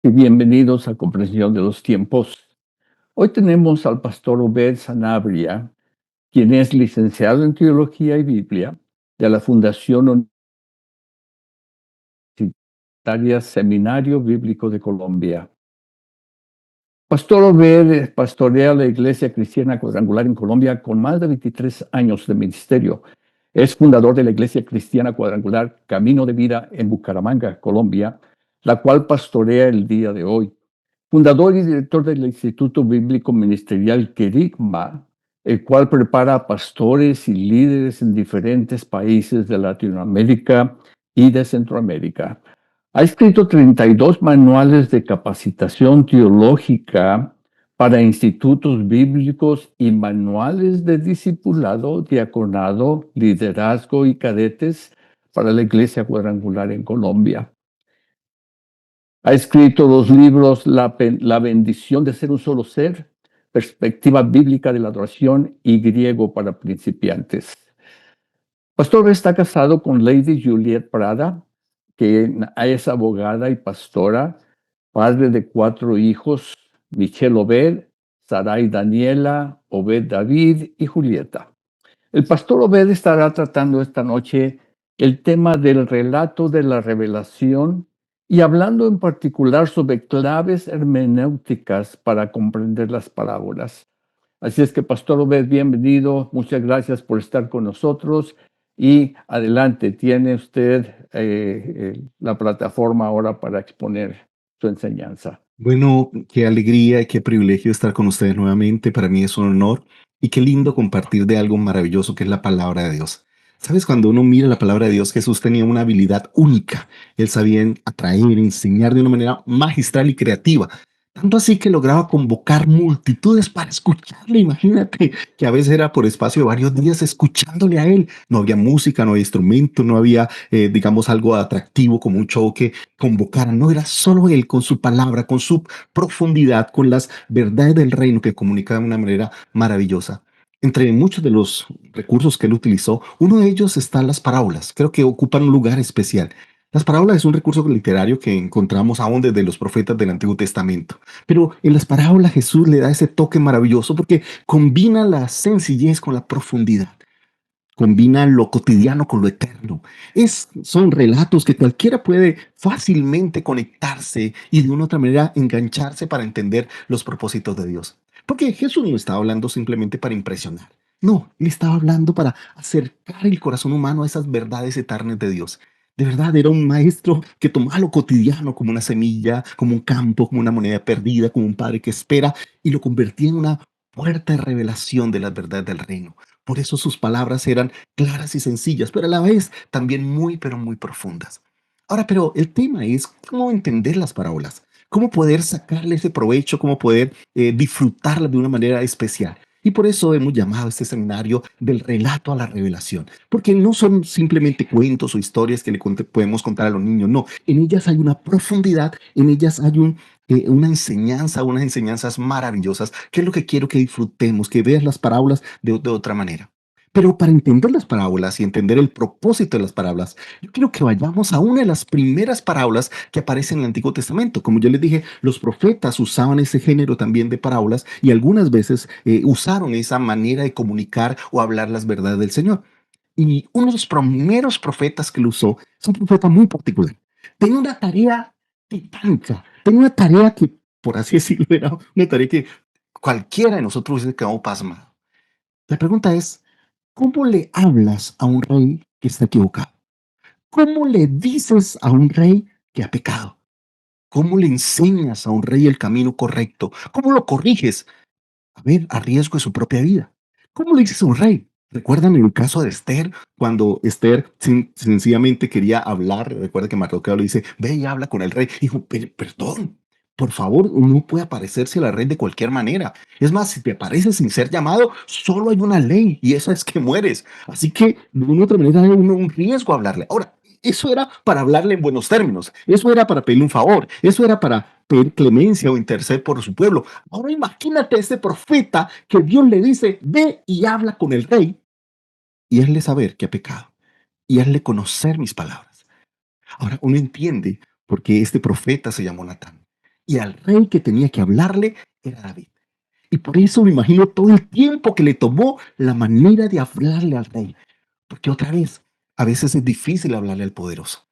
Y bienvenidos a Comprensión de los Tiempos. Hoy tenemos al pastor Obed Sanabria, quien es licenciado en Teología y Biblia de la Fundación Universitaria Seminario Bíblico de Colombia. Pastor Obed pastorea la Iglesia Cristiana Cuadrangular en Colombia con más de 23 años de ministerio. Es fundador de la Iglesia Cristiana Cuadrangular Camino de Vida en Bucaramanga, Colombia, la cual pastorea el día de hoy. Fundador y director del Instituto Bíblico Ministerial Querigma, el cual prepara a pastores y líderes en diferentes países de Latinoamérica y de Centroamérica. Ha escrito 32 manuales de capacitación teológica para institutos bíblicos y manuales de discipulado, diaconado, liderazgo y cadetes para la Iglesia Cuadrangular en Colombia. Ha escrito los libros La bendición de ser un solo ser, Perspectiva bíblica de la adoración y Griego para principiantes. Pastor está casado con Lady Juliet Prada, que es abogada y pastora, padre de 4 hijos, Michelle Obed, Sarai Daniela, Obed David y Julieta. El pastor Obed estará tratando esta noche el tema del relato de la revelación y hablando en particular sobre claves hermenéuticas para comprender las parábolas. Así es que, pastor Obed, bienvenido. Muchas gracias por estar con nosotros. Y adelante, tiene usted la plataforma ahora para exponer su enseñanza. Bueno, qué alegría y qué privilegio estar con ustedes nuevamente. Para mí es un honor y qué lindo compartir de algo maravilloso que es la palabra de Dios. Sabes, cuando uno mira la palabra de Dios, Jesús tenía una habilidad única. Él sabía atraer, enseñar de una manera magistral y creativa. Tanto así que lograba convocar multitudes para escucharle. Imagínate que a veces era por espacio de varios días escuchándole a él. No había música, no había instrumento, no había, digamos, algo atractivo como un show que convocara. No era solo él con su palabra, con su profundidad, con las verdades del reino que comunicaba de una manera maravillosa. Entre muchos de los recursos que él utilizó, uno de ellos están las parábolas. Creo que ocupan un lugar especial. Las parábolas es un recurso literario que encontramos aún desde los profetas del Antiguo Testamento. Pero en las parábolas Jesús le da ese toque maravilloso porque combina la sencillez con la profundidad. Combina lo cotidiano con lo eterno. Son relatos que cualquiera puede fácilmente conectarse y de una u otra manera engancharse para entender los propósitos de Dios. Porque Jesús no estaba hablando simplemente para impresionar. No, él estaba hablando para acercar el corazón humano a esas verdades eternas de Dios. De verdad, era un maestro que tomaba lo cotidiano como una semilla, como un campo, como una moneda perdida, como un padre que espera y lo convertía en una puerta de revelación de las verdades del reino. Por eso sus palabras eran claras y sencillas, pero a la vez también muy, pero muy profundas. Ahora, pero el tema es cómo entender las parábolas, cómo poder sacarle ese provecho, cómo poder disfrutarlas de una manera especial. Y por eso hemos llamado este seminario del relato a la revelación, porque no son simplemente cuentos o historias que podemos contar a los niños, no, en ellas hay una profundidad, en ellas hay una enseñanza, unas enseñanzas maravillosas, que es lo que quiero que disfrutemos, que veas las parábolas de otra manera. Pero para entender las parábolas y entender el propósito de las parábolas, yo quiero que vayamos a una de las primeras parábolas que aparecen en el Antiguo Testamento. Como yo les dije, los profetas usaban ese género también de parábolas y algunas veces usaron esa manera de comunicar o hablar las verdades del Señor. Y uno de los primeros profetas que lo usó es un profeta muy particular. Tenía una tarea titánica, tenía una tarea que, por así decirlo, era una tarea que cualquiera de nosotros hubiese quedado pasmado. La pregunta es, ¿cómo le hablas a un rey que está equivocado? ¿Cómo le dices a un rey que ha pecado? ¿Cómo le enseñas a un rey el camino correcto? ¿Cómo lo corriges? A ver, a riesgo de su propia vida. ¿Cómo le dices a un rey? ¿Recuerdan el caso de Esther? Cuando Esther sencillamente quería hablar, recuerda que Mardoqueo le dice, ve y habla con el rey. Dijo, perdón, por favor, no puede aparecerse a la rey de cualquier manera. Es más, si te apareces sin ser llamado, solo hay una ley y esa es que mueres. Así que de una u otra manera hay un riesgo a hablarle. Ahora, eso era para hablarle en buenos términos, eso era para pedirle un favor, eso era para pedir clemencia o interceder por su pueblo. Ahora imagínate a este profeta que Dios le dice, ve y habla con el rey y hazle saber que ha pecado y hazle conocer mis palabras. Ahora uno entiende por qué este profeta se llamó Natán. y al rey que tenía que hablarle era David. Y por eso me imagino todo el tiempo que le tomó la manera de hablarle al rey. Porque otra vez, a veces es difícil hablarle al poderoso.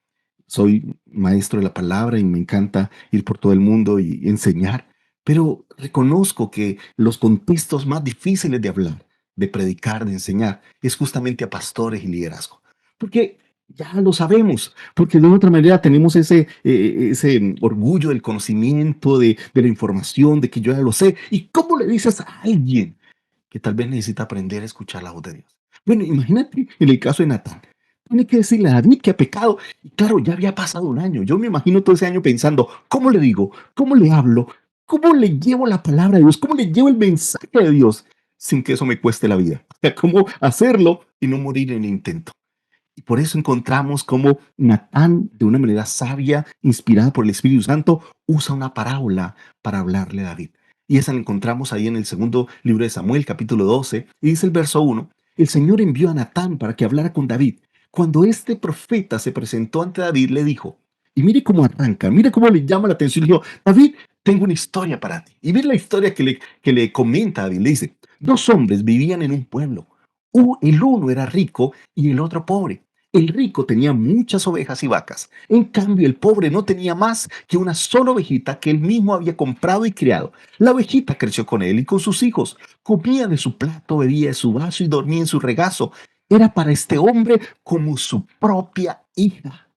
Soy maestro de la palabra y me encanta ir por todo el mundo y enseñar, pero reconozco que los contextos más difíciles de hablar, de predicar, de enseñar, es justamente a pastores y liderazgo. Porque ya lo sabemos, porque de otra manera tenemos ese orgullo del conocimiento, de la información, de que yo ya lo sé. ¿Y cómo le dices a alguien que tal vez necesita aprender a escuchar la voz de Dios? Bueno, imagínate en el caso de Natán. Tiene que decirle a David que ha pecado. Y claro, ya había pasado un año. Yo me imagino todo ese año pensando, ¿cómo le digo? ¿Cómo le hablo? ¿Cómo le llevo la palabra de Dios? ¿Cómo le llevo el mensaje de Dios sin que eso me cueste la vida? O sea, ¿cómo hacerlo y no morir en el intento? Y por eso encontramos cómo Natán, de una manera sabia, inspirada por el Espíritu Santo, usa una parábola para hablarle a David. Y esa la encontramos ahí en el segundo libro de Samuel, capítulo 12, y dice el verso 1, el Señor envió a Natán para que hablara con David. Cuando este profeta se presentó ante David, le dijo, y mire cómo arranca, mire cómo le llama la atención, le dijo, David, tengo una historia para ti. Y mire la historia que le comenta a David, le dice, dos hombres vivían en un pueblo. El uno era rico y el otro pobre. El rico tenía muchas ovejas y vacas. En cambio, el pobre no tenía más que una sola ovejita que él mismo había comprado y criado. La ovejita creció con él y con sus hijos. Comía de su plato, bebía de su vaso y dormía en su regazo. Era para este hombre como su propia hija.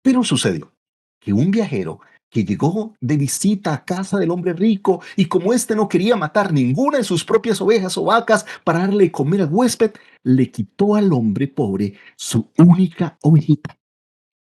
Pero sucedió que un viajero que llegó de visita a casa del hombre rico y como éste no quería matar ninguna de sus propias ovejas o vacas para darle de comer al huésped, le quitó al hombre pobre su única ovejita.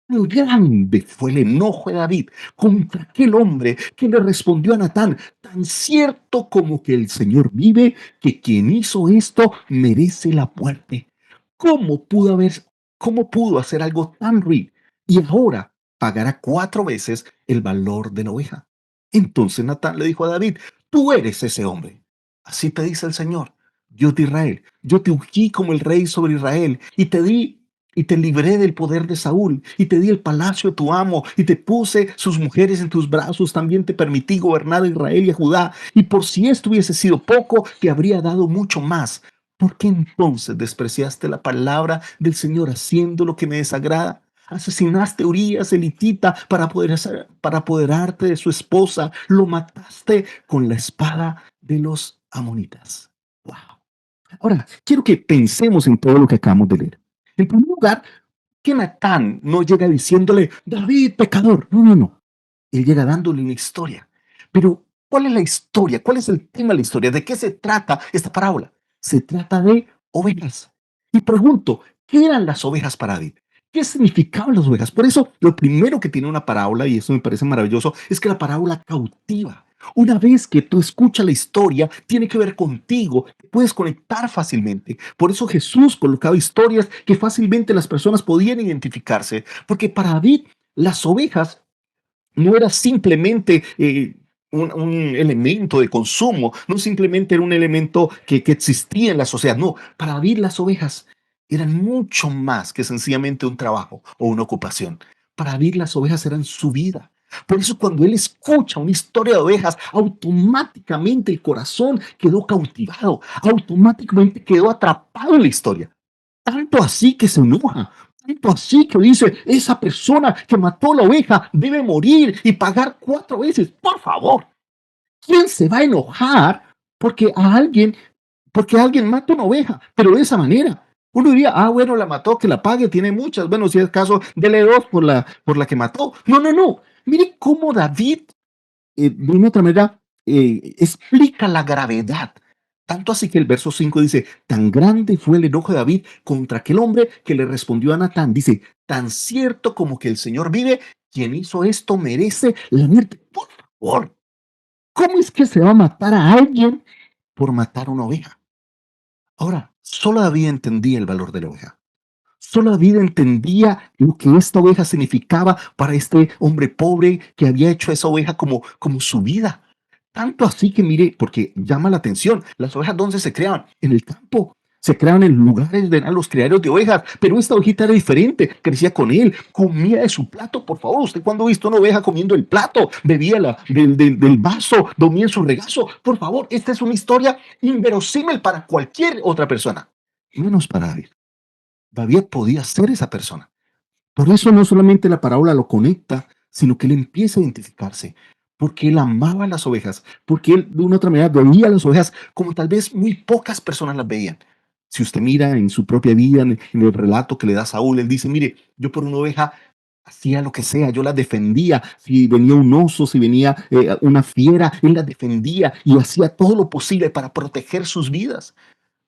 Tan grande fue el enojo de David contra aquel hombre que le respondió a Natán, tan cierto como que el Señor vive, que quien hizo esto merece la muerte. ¿Cómo pudo haber, cómo pudo hacer algo tan ruin y ahora pagará 4 veces el valor de la oveja? Entonces Natán le dijo a David, tú eres ese hombre. Así te dice el Señor, Dios de Israel. Yo te ungí como el rey sobre Israel y te libré del poder de Saúl, y te di el palacio de tu amo, y te puse sus mujeres en tus brazos, también te permití gobernar a Israel y a Judá, y por si esto hubiese sido poco, te habría dado mucho más. ¿Por qué entonces despreciaste la palabra del Señor haciendo lo que me desagrada? Asesinaste a Urías elitita para apoderarte de su esposa, lo mataste con la espada de los amonitas. Wow. Ahora, quiero que pensemos en todo lo que acabamos de leer. En primer lugar, que Natán no llega diciéndole, David, pecador. No, no, no. Él llega dándole una historia. Pero, ¿cuál es la historia? ¿Cuál es el tema de la historia? ¿De qué se trata esta parábola? Se trata de ovejas. Y pregunto, ¿qué eran las ovejas para David? ¿Qué significaban las ovejas? Por eso, lo primero que tiene una parábola, y eso me parece maravilloso, es que la parábola cautiva. Una vez que tú escuchas la historia, tiene que ver contigo, puedes conectar fácilmente. Por eso Jesús colocaba historias que fácilmente las personas podían identificarse, porque para David las ovejas no era simplemente un elemento de consumo, no simplemente era un elemento que existía en la sociedad, no, para David las ovejas eran mucho más que sencillamente un trabajo o una ocupación. Para David las ovejas eran su vida. Por eso cuando él escucha una historia de ovejas, automáticamente el corazón quedó cautivado, automáticamente quedó atrapado en la historia. Tanto así que se enoja, tanto así que dice, esa persona que mató la oveja debe morir y pagar 4 veces. Por favor, ¿quién se va a enojar porque alguien mata una oveja, pero de esa manera? Uno diría, bueno, la mató, que la pague, tiene muchas. Bueno, si es caso, dele 2 por la que mató. No, no, no. Mire cómo David de una otra manera, explica la gravedad. Tanto así que el verso 5 dice, tan grande fue el enojo de David contra aquel hombre que le respondió a Natán. Dice, tan cierto como que el Señor vive, quien hizo esto merece la muerte. Por favor, ¿cómo es que se va a matar a alguien por matar una oveja? Ahora, solo David entendía el valor de la oveja. Solo David entendía lo que esta oveja significaba para este hombre pobre que había hecho esa oveja como su vida. Tanto así que mire, porque llama la atención, las ovejas ¿dónde se creaban? En el campo. Se creaban en lugares donde eran los criaderos de ovejas, pero esta ovejita era diferente, crecía con él, comía de su plato. Por favor, ¿usted cuándo ha visto una oveja comiendo el plato? Bebía del vaso, dormía en su regazo. Por favor, esta es una historia inverosímil para cualquier otra persona, menos para David. David podía ser esa persona. Por eso no solamente la parábola lo conecta, sino que él empieza a identificarse, porque él amaba a las ovejas, porque él de una otra manera veía a las ovejas como tal vez muy pocas personas las veían. Si usted mira en su propia vida, en el relato que le da Saúl, él dice, mire, yo por una oveja hacía lo que sea, yo la defendía. Si venía un oso, si venía una fiera, él la defendía y hacía todo lo posible para proteger sus vidas.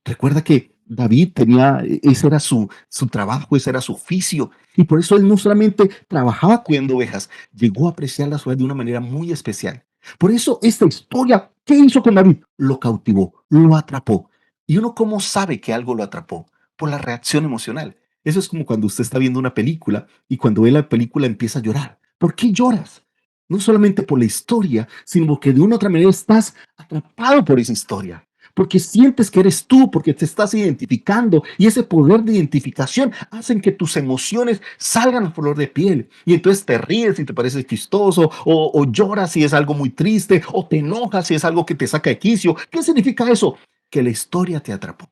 Recuerda que David tenía, ese era su trabajo, ese era su oficio. Y por eso él no solamente trabajaba cuidando ovejas, llegó a apreciar las ovejas de una manera muy especial. Por eso esta historia, ¿qué hizo con David? Lo cautivó, lo atrapó. ¿Y uno cómo sabe que algo lo atrapó? Por la reacción emocional. Eso es como cuando usted está viendo una película y cuando ve la película empieza a llorar. ¿Por qué lloras? No solamente por la historia, sino que de una u otra manera estás atrapado por esa historia porque sientes que eres tú, porque te estás identificando y ese poder de identificación hacen que tus emociones salgan a flor de piel y entonces te ríes si te parece chistoso o lloras si es algo muy triste o te enojas si es algo que te saca de quicio. ¿Qué significa eso? Que la historia te atrapó.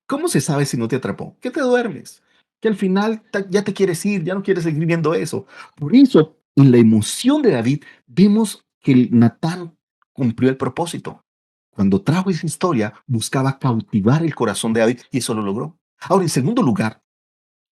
¿Cómo se sabe si no te atrapó? Que te duermes, que al final ya te quieres ir, ya no quieres seguir viendo eso. Por eso, en la emoción de David, vemos que Natán cumplió el propósito. Cuando trajo esa historia, buscaba cautivar el corazón de David y eso lo logró. Ahora, en segundo lugar,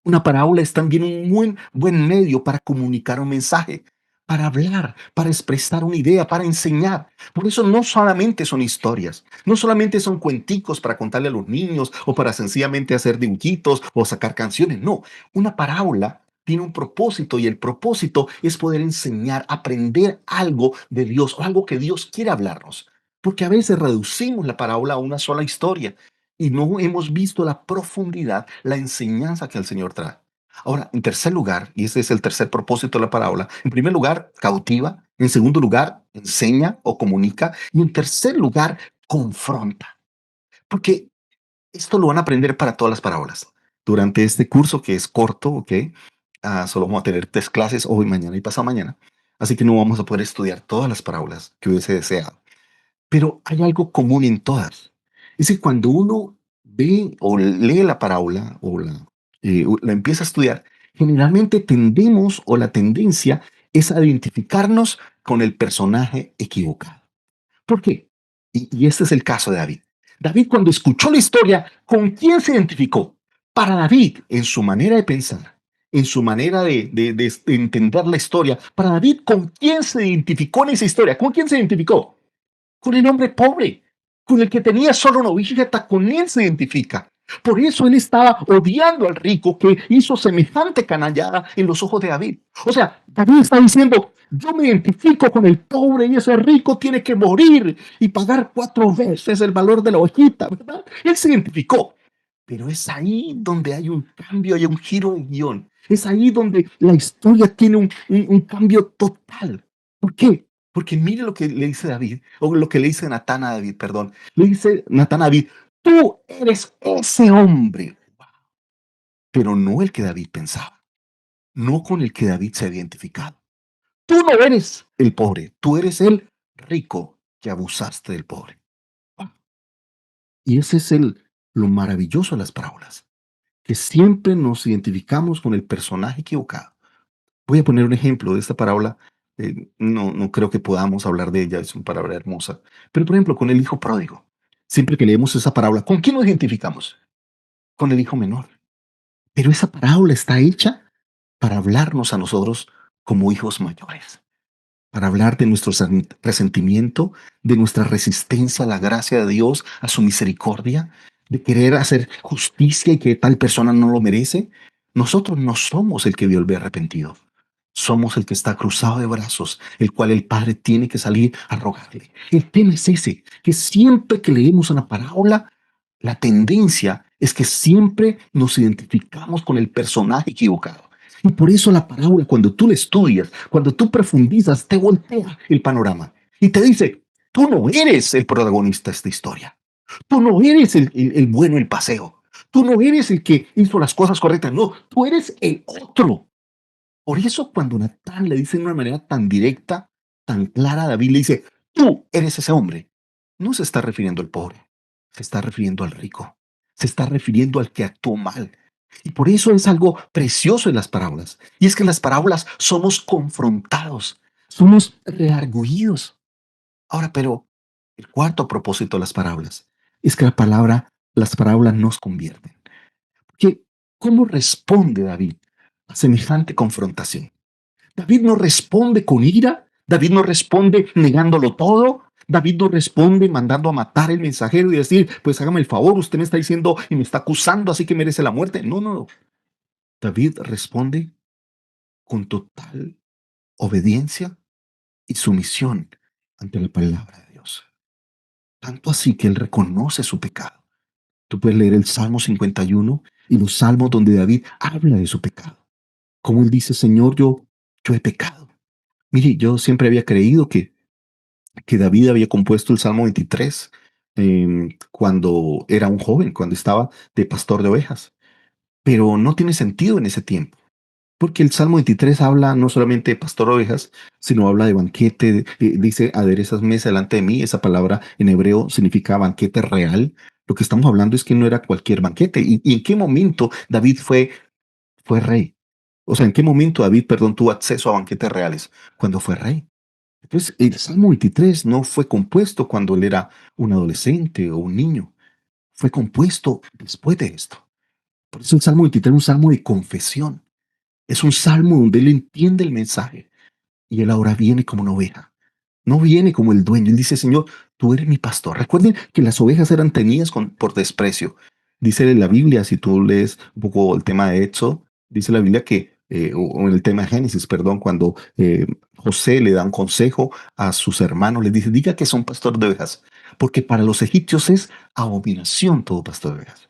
una parábola es también un muy buen medio para comunicar un mensaje, para hablar, para expresar una idea, para enseñar. Por eso no solamente son historias, no solamente son cuenticos para contarle a los niños o para sencillamente hacer dibujitos o sacar canciones. No, una parábola tiene un propósito y el propósito es poder enseñar, aprender algo de Dios o algo que Dios quiere hablarnos. Porque a veces reducimos la parábola a una sola historia y no hemos visto la profundidad, la enseñanza que el Señor trae. Ahora, en tercer lugar, y ese es el tercer propósito de la parábola, en primer lugar, cautiva, en segundo lugar, enseña o comunica, y en tercer lugar, confronta. Porque esto lo van a aprender para todas las parábolas. Durante este curso que es corto, ¿ok? Solo vamos a tener 3 clases, hoy, mañana y pasado mañana. Así que no vamos a poder estudiar todas las parábolas que hubiese deseado. Pero hay algo común en todas. Es que cuando uno ve o lee la parábola o la empieza a estudiar, generalmente tendemos o la tendencia es a identificarnos con el personaje equivocado. ¿Por qué? Y este es el caso de David. David cuando escuchó la historia, ¿con quién se identificó? Para David, en su manera de pensar, en su manera de entender la historia, para David, ¿con quién se identificó en esa historia? ¿Con quién se identificó? Con el hombre pobre, con el que tenía solo una ovejita, con él se identifica. Por eso él estaba odiando al rico que hizo semejante canallada en los ojos de David. O sea, David está diciendo, yo me identifico con el pobre y ese rico tiene que morir y pagar 4 veces el valor de la ovejita, ¿verdad? Él se identificó. Pero es ahí donde hay un cambio, hay un giro de guión. Es ahí donde la historia tiene un cambio total. ¿Por qué? Porque mire lo que le dice David, o lo que le dice Natán a David, perdón. Le dice Natán a David, tú eres ese hombre, pero no el que David pensaba, no con el que David se había identificado. Tú no eres el pobre, tú eres el rico que abusaste del pobre. Y ese es lo maravilloso de las parábolas, que siempre nos identificamos con el personaje equivocado. Voy a poner un ejemplo de esta parábola. No creo que podamos hablar de ella, es una parábola hermosa. Pero, por ejemplo, con el hijo pródigo. Siempre que leemos esa parábola, ¿con quién nos identificamos? Con el hijo menor. Pero esa parábola está hecha para hablarnos a nosotros como hijos mayores, para hablar de nuestro resentimiento, de nuestra resistencia a la gracia de Dios, a su misericordia, de querer hacer justicia y que tal persona no lo merece. Nosotros no somos el que vio el ver arrepentido. Somos el que está cruzado de brazos, el cual el Padre tiene que salir a rogarle. El tema es ese, que siempre que leemos una parábola, la tendencia es que siempre nos identificamos con el personaje equivocado. Y por eso la parábola, cuando tú la estudias, cuando tú profundizas, te voltea el panorama y te dice, tú no eres el protagonista de esta historia. Tú no eres el bueno el paseo. Tú no eres el que hizo las cosas correctas, no, tú eres el otro. Por eso cuando Natán le dice de una manera tan directa, tan clara a David, le dice, tú eres ese hombre. No se está refiriendo al pobre, se está refiriendo al rico, se está refiriendo al que actuó mal. Y por eso es algo precioso en las parábolas. Y es que en las parábolas somos confrontados, somos reargüidos. Ahora, pero el cuarto propósito de las parábolas es que las parábolas nos convierten. Porque, ¿cómo responde David a semejante confrontación? David no responde con ira, David no responde negándolo todo, David no responde mandando a matar el mensajero y decir, pues hágame el favor, usted me está diciendo y me está acusando, así que merece la muerte. No, no, no. David responde con total obediencia y sumisión ante la palabra de Dios. Tanto así que él reconoce su pecado. Tú puedes leer el Salmo 51 y los salmos donde David habla de su pecado. Como él dice, Señor, yo he pecado. Mire, yo siempre había creído que David había compuesto el Salmo 23 cuando era un joven, cuando estaba de pastor de ovejas. Pero no tiene sentido en ese tiempo, porque el Salmo 23 habla no solamente de pastor de ovejas, sino habla de banquete, dice aderezas mesa delante de mí. Esa palabra en hebreo significa banquete real. Lo que estamos hablando es que no era cualquier banquete. ¿Y en qué momento David fue rey? O sea, ¿en qué momento David, perdón, tuvo acceso a banquetes reales? Cuando fue rey. Entonces, el Salmo 23 no fue compuesto cuando él era un adolescente o un niño, fue compuesto después de esto. Por eso el Salmo 23 es un salmo de confesión, es un salmo donde él entiende el mensaje y él ahora viene como una oveja. No viene como el dueño. Él dice, Señor, tú eres mi pastor. Recuerden que las ovejas eran tenidas por desprecio. Dice en la Biblia, si tú lees un poco el tema de Éxodo, dice la Biblia que, o en el tema de Génesis, perdón, cuando José le da un consejo a sus hermanos, les dice, diga que son pastor de ovejas, porque para los egipcios es abominación todo pastor de ovejas.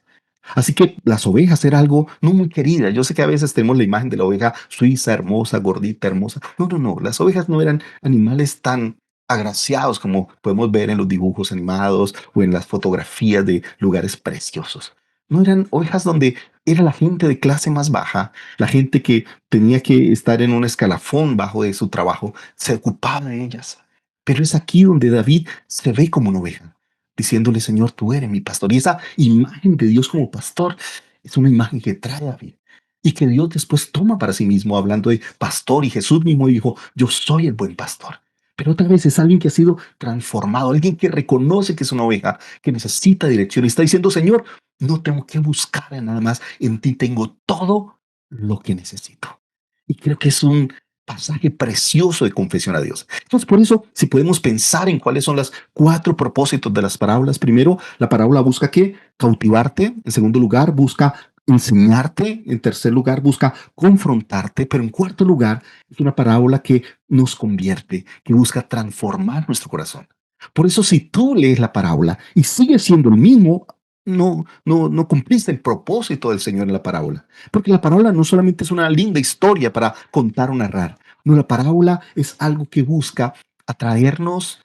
Así que las ovejas era algo no muy querida. Yo sé que a veces tenemos la imagen de la oveja suiza, hermosa, gordita, hermosa. No, no, no. Las ovejas no eran animales tan agraciados como podemos ver en los dibujos animados o en las fotografías de lugares preciosos. No eran ovejas donde era la gente de clase más baja, la gente que tenía que estar en un escalafón bajo de su trabajo, se ocupaba de ellas. Pero es aquí donde David se ve como una oveja, diciéndole, Señor, tú eres mi pastor. Y esa imagen de Dios como pastor es una imagen que trae a David y que Dios después toma para sí mismo, hablando de pastor. Y Jesús mismo dijo, yo soy el buen pastor. Pero otra vez es alguien que ha sido transformado, alguien que reconoce que es una oveja, que necesita dirección y está diciendo, Señor, no tengo que buscar nada más, en ti tengo todo lo que necesito. Y creo que es un pasaje precioso de confesión a Dios. Entonces, por eso, si podemos pensar en cuáles son los cuatro propósitos de las parábolas, primero, la parábola busca ¿qué? Cautivarte. En segundo lugar, busca enseñarte. En tercer lugar, busca confrontarte. Pero en cuarto lugar, es una parábola que nos convierte, que busca transformar nuestro corazón. Por eso, si tú lees la parábola y sigues siendo el mismo, no cumpliste el propósito del Señor en la parábola. Porque la parábola no solamente es una linda historia para contar o narrar. No, la parábola es algo que busca atraernos,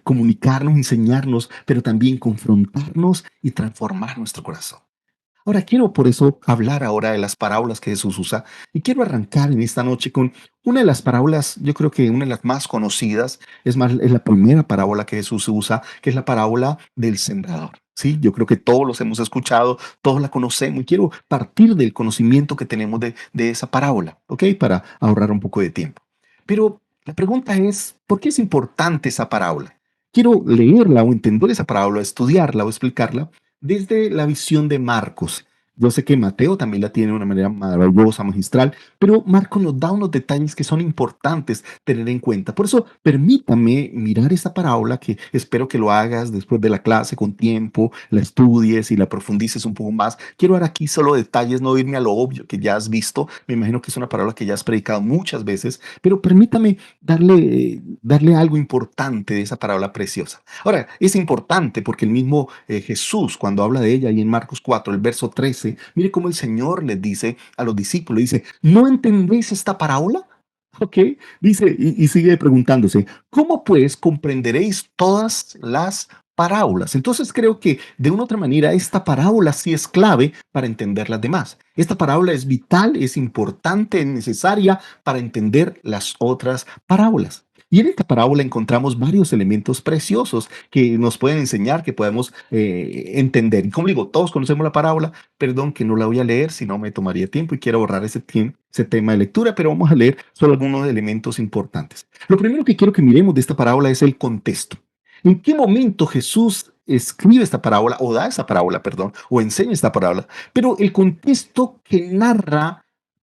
comunicarnos, enseñarnos, pero también confrontarnos y transformar nuestro corazón. Ahora quiero por eso hablar ahora de las parábolas que Jesús usa y quiero arrancar en esta noche con una de las parábolas, yo creo que una de las más conocidas, es más, es la primera parábola que Jesús usa, que es la parábola del sembrador. Sí, yo creo que todos los hemos escuchado, todos la conocemos y quiero partir del conocimiento que tenemos de esa parábola, ¿ok? Para ahorrar un poco de tiempo. Pero la pregunta es, ¿por qué es importante esa parábola? Quiero leerla o entender esa parábola, estudiarla o explicarla desde la visión de Marcos. Yo sé que Mateo también la tiene de una manera maravillosa, magistral, pero Marcos nos da unos detalles que son importantes tener en cuenta. Por eso, permítame mirar esta parábola, que espero que lo hagas después de la clase con tiempo, la estudies y la profundices un poco más. Quiero dar aquí solo detalles, no irme a lo obvio que ya has visto. Me imagino que es una parábola que ya has predicado muchas veces, pero permítame darle algo importante de esa parábola preciosa. Ahora, es importante porque el mismo Jesús, cuando habla de ella, y en Marcos 4, el verso 13, mire cómo el Señor les dice a los discípulos, dice, ¿no entendéis esta parábola? Ok, dice, y sigue preguntándose, ¿cómo pues comprenderéis todas las parábolas. Entonces creo que de una u otra manera esta parábola sí es clave para entender las demás. Esta parábola es vital, es importante, es necesaria para entender las otras parábolas. Y en esta parábola encontramos varios elementos preciosos que nos pueden enseñar, que podemos entender. Y como digo, todos conocemos la parábola, perdón que no la voy a leer, si no me tomaría tiempo y quiero ahorrar ese tema de lectura, pero vamos a leer solo algunos elementos importantes. Lo primero que quiero que miremos de esta parábola es el contexto. ¿En qué momento Jesús escribe esta parábola, o da esta parábola, perdón, o enseña esta parábola? Pero el contexto que narra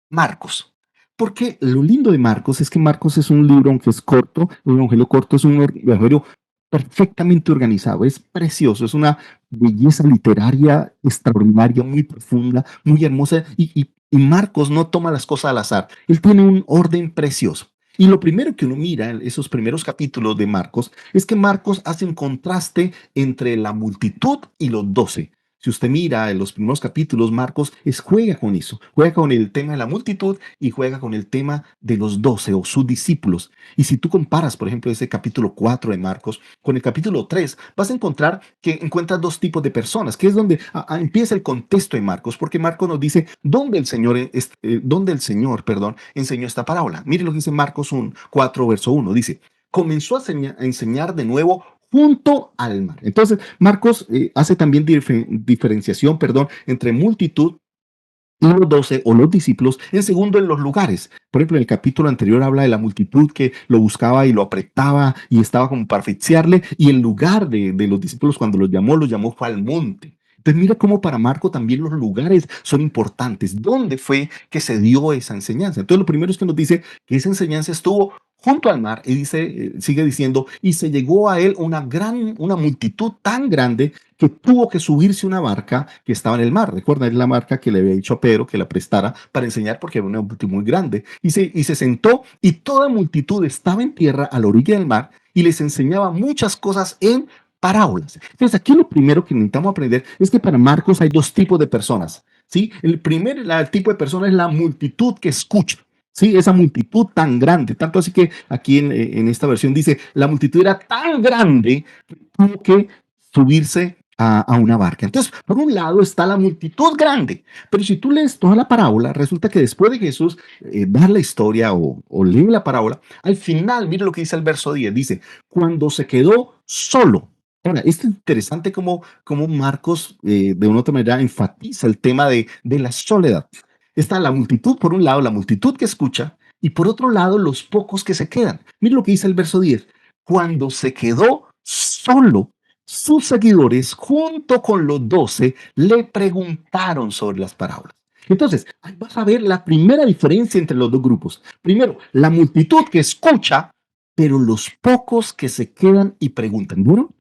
Marcos. Porque lo lindo de Marcos es que Marcos es un libro, aunque es corto, un evangelio corto, es un evangelio perfectamente organizado, es precioso, es una belleza literaria extraordinaria, muy profunda, muy hermosa, y Marcos no toma las cosas al azar, él tiene un orden precioso. Y lo primero que uno mira en esos primeros capítulos de Marcos es que Marcos hace un contraste entre la multitud y los 12. Si usted mira en los primeros capítulos, Marcos juega con eso, juega con el tema de la multitud y juega con el tema de los 12 o sus discípulos. Y si tú comparas, por ejemplo, ese capítulo 4 de Marcos con el capítulo 3, vas a encontrar que encuentras dos tipos de personas, que es donde empieza el contexto de Marcos, porque Marcos nos dice dónde el Señor, perdón, enseñó esta parábola. Mire lo que dice Marcos 4, verso 1, dice, comenzó a enseñar de nuevo junto al mar. Entonces, Marcos hace también diferenciación, perdón, entre multitud y los 12 o los discípulos. En segundo, en los lugares. Por ejemplo, en el capítulo anterior habla de la multitud que lo buscaba y lo apretaba y estaba como para asfixiarle. Y el lugar de los discípulos cuando los llamó fue al monte. Entonces mira cómo para Marco también los lugares son importantes. ¿Dónde fue que se dio esa enseñanza? Entonces lo primero es que nos dice que esa enseñanza estuvo junto al mar y sigue diciendo, y se llegó a él una multitud tan grande que tuvo que subirse una barca que estaba en el mar. Recuerda, es la barca que le había dicho a Pedro que la prestara para enseñar porque era una multitud muy grande. Y se sentó y toda multitud estaba en tierra a la orilla del mar y les enseñaba muchas cosas en parábolas. Entonces, aquí lo primero que necesitamos aprender es que para Marcos hay dos tipos de personas. ¿Sí? El tipo de persona es la multitud que escucha. Sí, esa multitud tan grande, tanto así que aquí en esta versión dice, la multitud era tan grande que tuvo que subirse a una barca. Entonces, por un lado está la multitud grande, pero si tú lees toda la parábola, resulta que después de Jesús dar la historia o lee la parábola, al final, mire lo que dice el verso 10, dice, cuando se quedó solo. Ahora, es interesante cómo Marcos de una u otra manera enfatiza el tema de la soledad. Está la multitud, por un lado, la multitud que escucha, y por otro lado, los pocos que se quedan. Mire lo que dice el verso 10. Cuando se quedó solo, sus seguidores, junto con los 12, le preguntaron sobre las parábolas. Entonces, ahí vas a ver la primera diferencia entre los dos grupos. Primero, la multitud que escucha, pero los pocos que se quedan y preguntan. Bueno,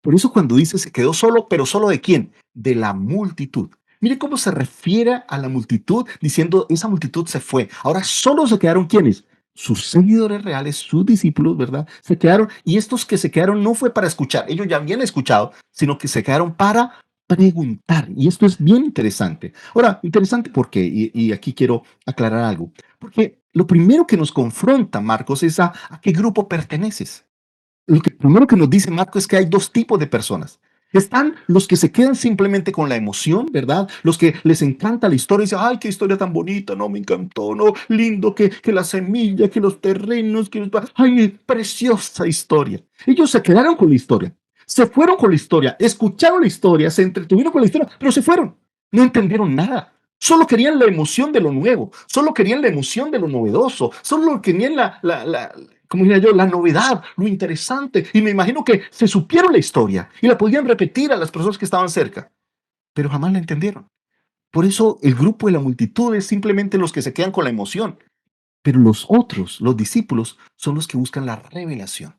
por eso cuando dice se quedó solo, pero solo de quién? De la multitud. Mire cómo se refiere a la multitud diciendo esa multitud se fue. Ahora solo se quedaron quiénes? Sus seguidores reales, sus discípulos, ¿verdad? Se quedaron y estos que se quedaron no fue para escuchar, ellos ya habían escuchado, sino que se quedaron para preguntar. Y esto es bien interesante. Ahora, interesante porque, y aquí quiero aclarar algo, porque lo primero que nos confronta, Marcos, es a qué grupo perteneces. Lo que primero que nos dice Marco es que hay dos tipos de personas. Están los que se quedan simplemente con la emoción, ¿verdad? Los que les encanta la historia y dicen, ay, qué historia tan bonita, no, me encantó, no, lindo, que la semilla, que los terrenos, ay, preciosa historia. Ellos se quedaron con la historia, se fueron con la historia, escucharon la historia, se entretuvieron con la historia, pero se fueron, no entendieron nada. Solo querían la emoción de lo nuevo, solo querían la emoción de lo novedoso, solo querían como diría yo, la novedad, lo interesante. Y me imagino que se supieron la historia y la podían repetir a las personas que estaban cerca, pero jamás la entendieron. Por eso el grupo de la multitud es simplemente los que se quedan con la emoción, pero los otros, los discípulos, son los que buscan la revelación,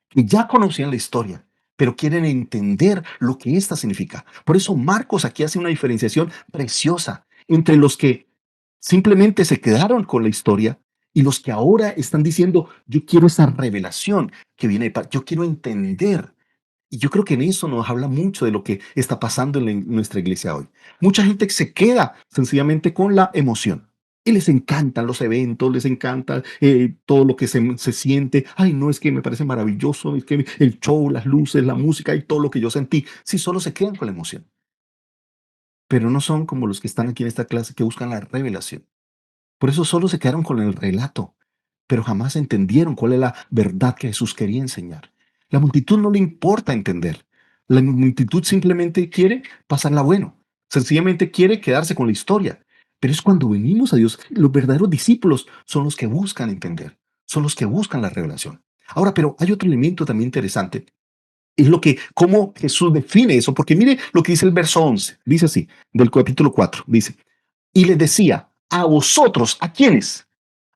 que ya conocían la historia, pero quieren entender lo que ésta significa. Por eso Marcos aquí hace una diferenciación preciosa entre los que simplemente se quedaron con la historia y los que ahora están diciendo, yo quiero esa revelación que viene, yo quiero entender. Y yo creo que en eso nos habla mucho de lo que está pasando en nuestra iglesia hoy. Mucha gente se queda sencillamente con la emoción. Y les encantan los eventos, les encanta todo lo que se siente. Ay, no, es que me parece maravilloso, es que el show, las luces, la música y todo lo que yo sentí. Sí, solo se quedan con la emoción. Pero no son como los que están aquí en esta clase que buscan la revelación. Por eso solo se quedaron con el relato, pero jamás entendieron cuál es la verdad que Jesús quería enseñar. La multitud no le importa entender. La multitud simplemente quiere pasarla bueno. Sencillamente quiere quedarse con la historia. Pero es cuando venimos a Dios, los verdaderos discípulos son los que buscan entender, son los que buscan la revelación. Ahora, pero hay otro elemento también interesante. Es lo que, cómo Jesús define eso, porque mire lo que dice el verso 11, dice así, del capítulo 4, dice, y les decía, a vosotros, ¿a quiénes?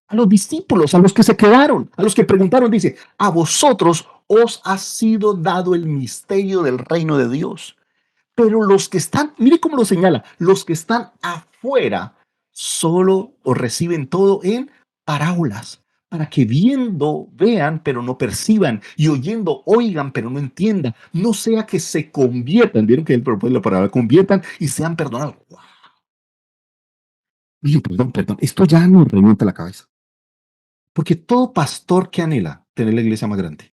A los discípulos, a los que se quedaron, a los que preguntaron, dice, a vosotros os ha sido dado el misterio del reino de Dios. Pero los que están, mire cómo lo señala, los que están afuera solo os reciben todo en parábolas, para que viendo vean, pero no perciban, y oyendo oigan, pero no entiendan, no sea que se conviertan, vieron que él propone la palabra, conviertan y sean perdonados. ¡Wow! Oye, perdón, perdón, esto ya nos revienta la cabeza. Porque todo pastor que anhela tener la iglesia más grande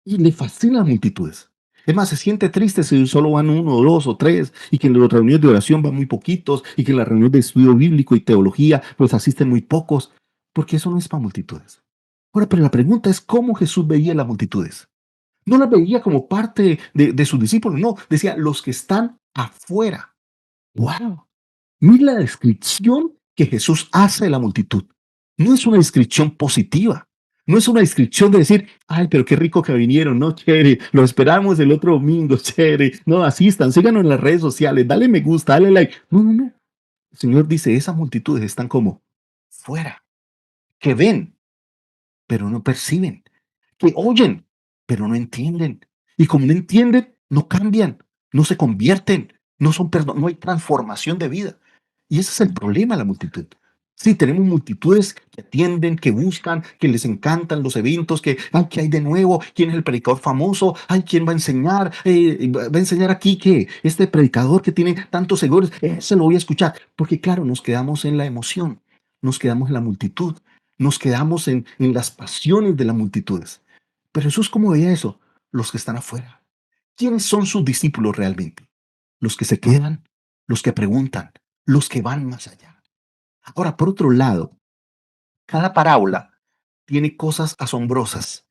y le fascinan las multitudes. Es más, se siente triste si solo van uno, o dos o tres, y que en las reuniones de oración van muy poquitos, y que en las reuniones de estudio bíblico y teología pues asisten muy pocos, porque eso no es para multitudes. Ahora, pero la pregunta es cómo Jesús veía las multitudes. No las veía como parte de sus discípulos, no, decía los que están afuera. ¡Wow! Mira la descripción que Jesús hace de la multitud. No es una descripción positiva. No es una descripción de decir, ay, pero qué rico que vinieron, no, chévere, lo esperamos el otro domingo, chévere. No, asistan, síganos en las redes sociales, dale me gusta, dale like. No, no, no. El Señor dice, esas multitudes están como fuera, que ven, pero no perciben, que oyen, pero no entienden. Y como no entienden, no cambian, no se convierten, no son perdón, no hay transformación de vida. Y ese es el problema de la multitud. Sí, tenemos multitudes que atienden, que buscan, que les encantan los eventos, que, ay, ¿qué hay de nuevo? ¿Quién es el predicador famoso? Ay, ¿quién va a enseñar? Va a enseñar aquí que este predicador que tiene tantos seguidores, ese lo voy a escuchar. Porque claro, nos quedamos en la emoción, nos quedamos en la multitud, nos quedamos en las pasiones de las multitudes. Pero Jesús, ¿cómo veía eso? Los que están afuera. ¿Quiénes son sus discípulos realmente? Los que se quedan, los que preguntan, los que van más allá. Ahora, por otro lado, cada parábola tiene cosas asombrosas,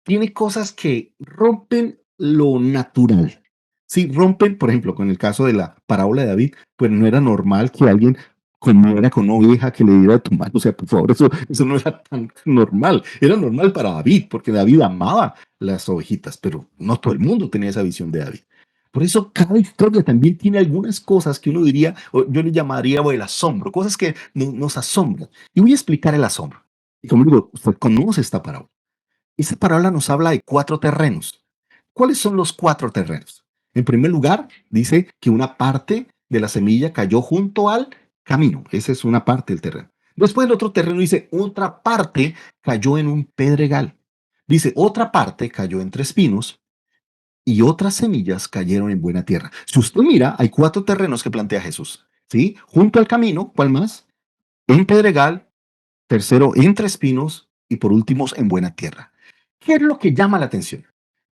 tiene cosas que rompen lo natural. Sí, rompen, por ejemplo, con el caso de la parábola de David, pues no era normal que alguien comiera con una oveja que le diera de tomar. O sea, por favor, eso no era tan normal. Era normal para David, porque David amaba las ovejitas, pero no todo el mundo tenía esa visión de David. Por eso cada historia también tiene algunas cosas que uno diría, o yo le llamaría o el asombro, cosas que nos asombran. Y voy a explicar el asombro. Y como digo, usted conoce esta parábola. Esta parábola nos habla de cuatro terrenos. ¿Cuáles son los cuatro terrenos? En primer lugar, dice que una parte de la semilla cayó junto al camino. Esa es una parte del terreno. Después el otro terreno dice, otra parte cayó en un pedregal. Dice, otra parte cayó entre espinos y otras semillas cayeron en buena tierra. Si usted mira, hay cuatro terrenos que plantea Jesús. ¿Sí? Junto al camino, ¿cuál más? En pedregal, tercero, entre espinos y por último, en buena tierra. ¿Qué es lo que llama la atención?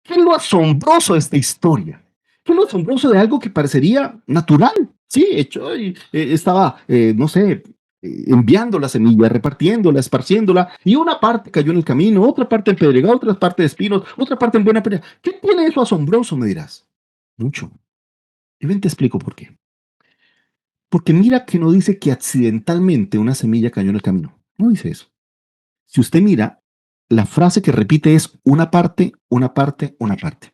¿Qué es lo asombroso de esta historia? ¿Qué es lo asombroso de algo que parecería natural? Sí, hecho, estaba, no sé, enviando la semilla, repartiéndola, esparciéndola, y una parte cayó en el camino, otra parte en pedregal, otra parte de espinos, otra parte en buena tierra. ¿Qué tiene eso asombroso, me dirás? Mucho. Y ven, te explico por qué. Porque mira que no dice que accidentalmente una semilla cayó en el camino. No dice eso. Si usted mira, la frase que repite es una parte, una parte, una parte.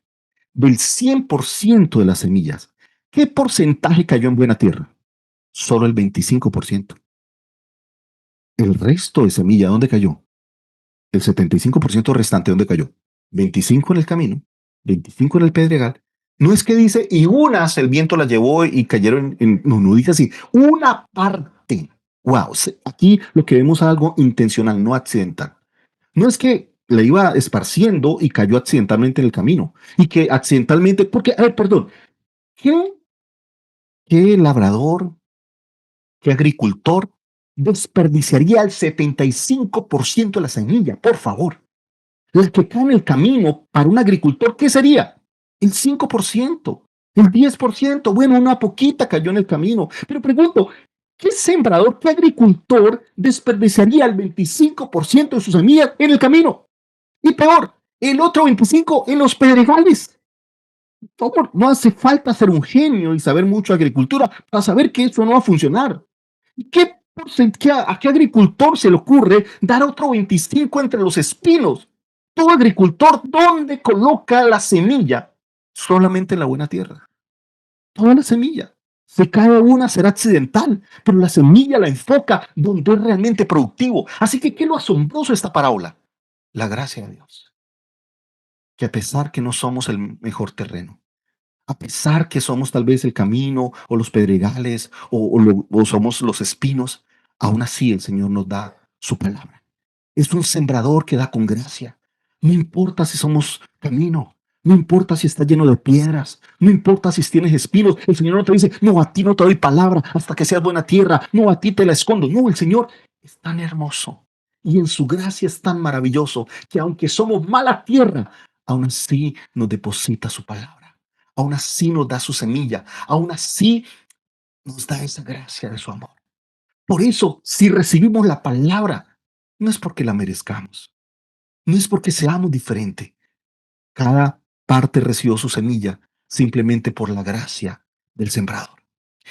Del 100% de las semillas, ¿qué porcentaje cayó en buena tierra? Solo el 25%. El resto de semilla, ¿dónde cayó? El 75% restante, ¿dónde cayó? 25 en el camino, 25 en el pedregal. No es que dice, y unas el viento las llevó y cayeron no, no dice así, una parte. Wow, aquí lo que vemos es algo intencional, no accidental. No es que le iba esparciendo y cayó accidentalmente en el camino. Y que accidentalmente, porque, a ver, perdón, ¿qué, qué labrador, qué agricultor desperdiciaría el 75% de la semilla, por favor. La que cae en el camino para un agricultor, ¿qué sería? El 5%, el 10%. Bueno, una poquita cayó en el camino. Pero pregunto, ¿qué sembrador, qué agricultor desperdiciaría el 25% de sus semillas en el camino? Y peor, el otro 25% en los pedregales. Por favor, no hace falta ser un genio y saber mucho de agricultura para saber que eso no va a funcionar. ¿A qué agricultor se le ocurre dar otro 25 entre los espinos? Todo agricultor, ¿dónde coloca la semilla? Solamente en la buena tierra. Toda la semilla. Si cae una, será accidental, pero la semilla la enfoca donde es realmente productivo. Así que, ¿qué es lo asombroso de esta parábola? La gracia de Dios. Que a pesar que no somos el mejor terreno, a pesar que somos tal vez el camino o los pedregales o somos los espinos, aún así el Señor nos da su palabra. Es un sembrador que da con gracia. No importa si somos camino, no importa si está lleno de piedras, no importa si tienes espinos. El Señor no te dice, no, a ti no te doy palabra hasta que seas buena tierra, no, a ti te la escondo. No, el Señor es tan hermoso y en su gracia es tan maravilloso que aunque somos mala tierra, aún así nos deposita su palabra, aún así nos da su semilla, aún así nos da esa gracia de su amor. Por eso, si recibimos la palabra, no es porque la merezcamos, no es porque seamos diferentes. Cada parte recibió su semilla simplemente por la gracia del sembrador.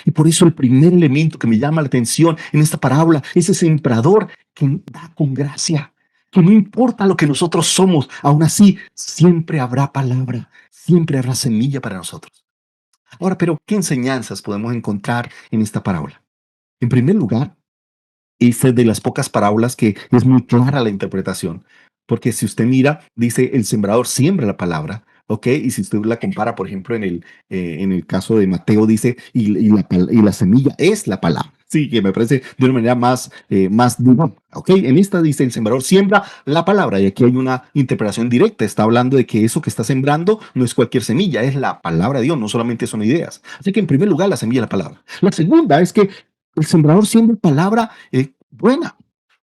Y por eso el primer elemento que me llama la atención en esta parábola es ese sembrador que da con gracia, que no importa lo que nosotros somos, aún así siempre habrá palabra, siempre habrá semilla para nosotros. Ahora, pero ¿qué enseñanzas podemos encontrar en esta parábola? En primer lugar, esta es de las pocas parábolas que es muy clara la interpretación, porque si usted mira, dice el sembrador siembra la palabra, ¿ok? Y si usted la compara, por ejemplo, en el caso de Mateo, dice, y la semilla es la palabra. Sí, que me parece de una manera más dura, ¿ok? En esta dice el sembrador siembra la palabra, y aquí hay una interpretación directa, está hablando de que eso que está sembrando no es cualquier semilla, es la palabra de Dios, no solamente son ideas. Así que en primer lugar, la semilla es la palabra. La segunda es que el sembrador siembra palabra buena.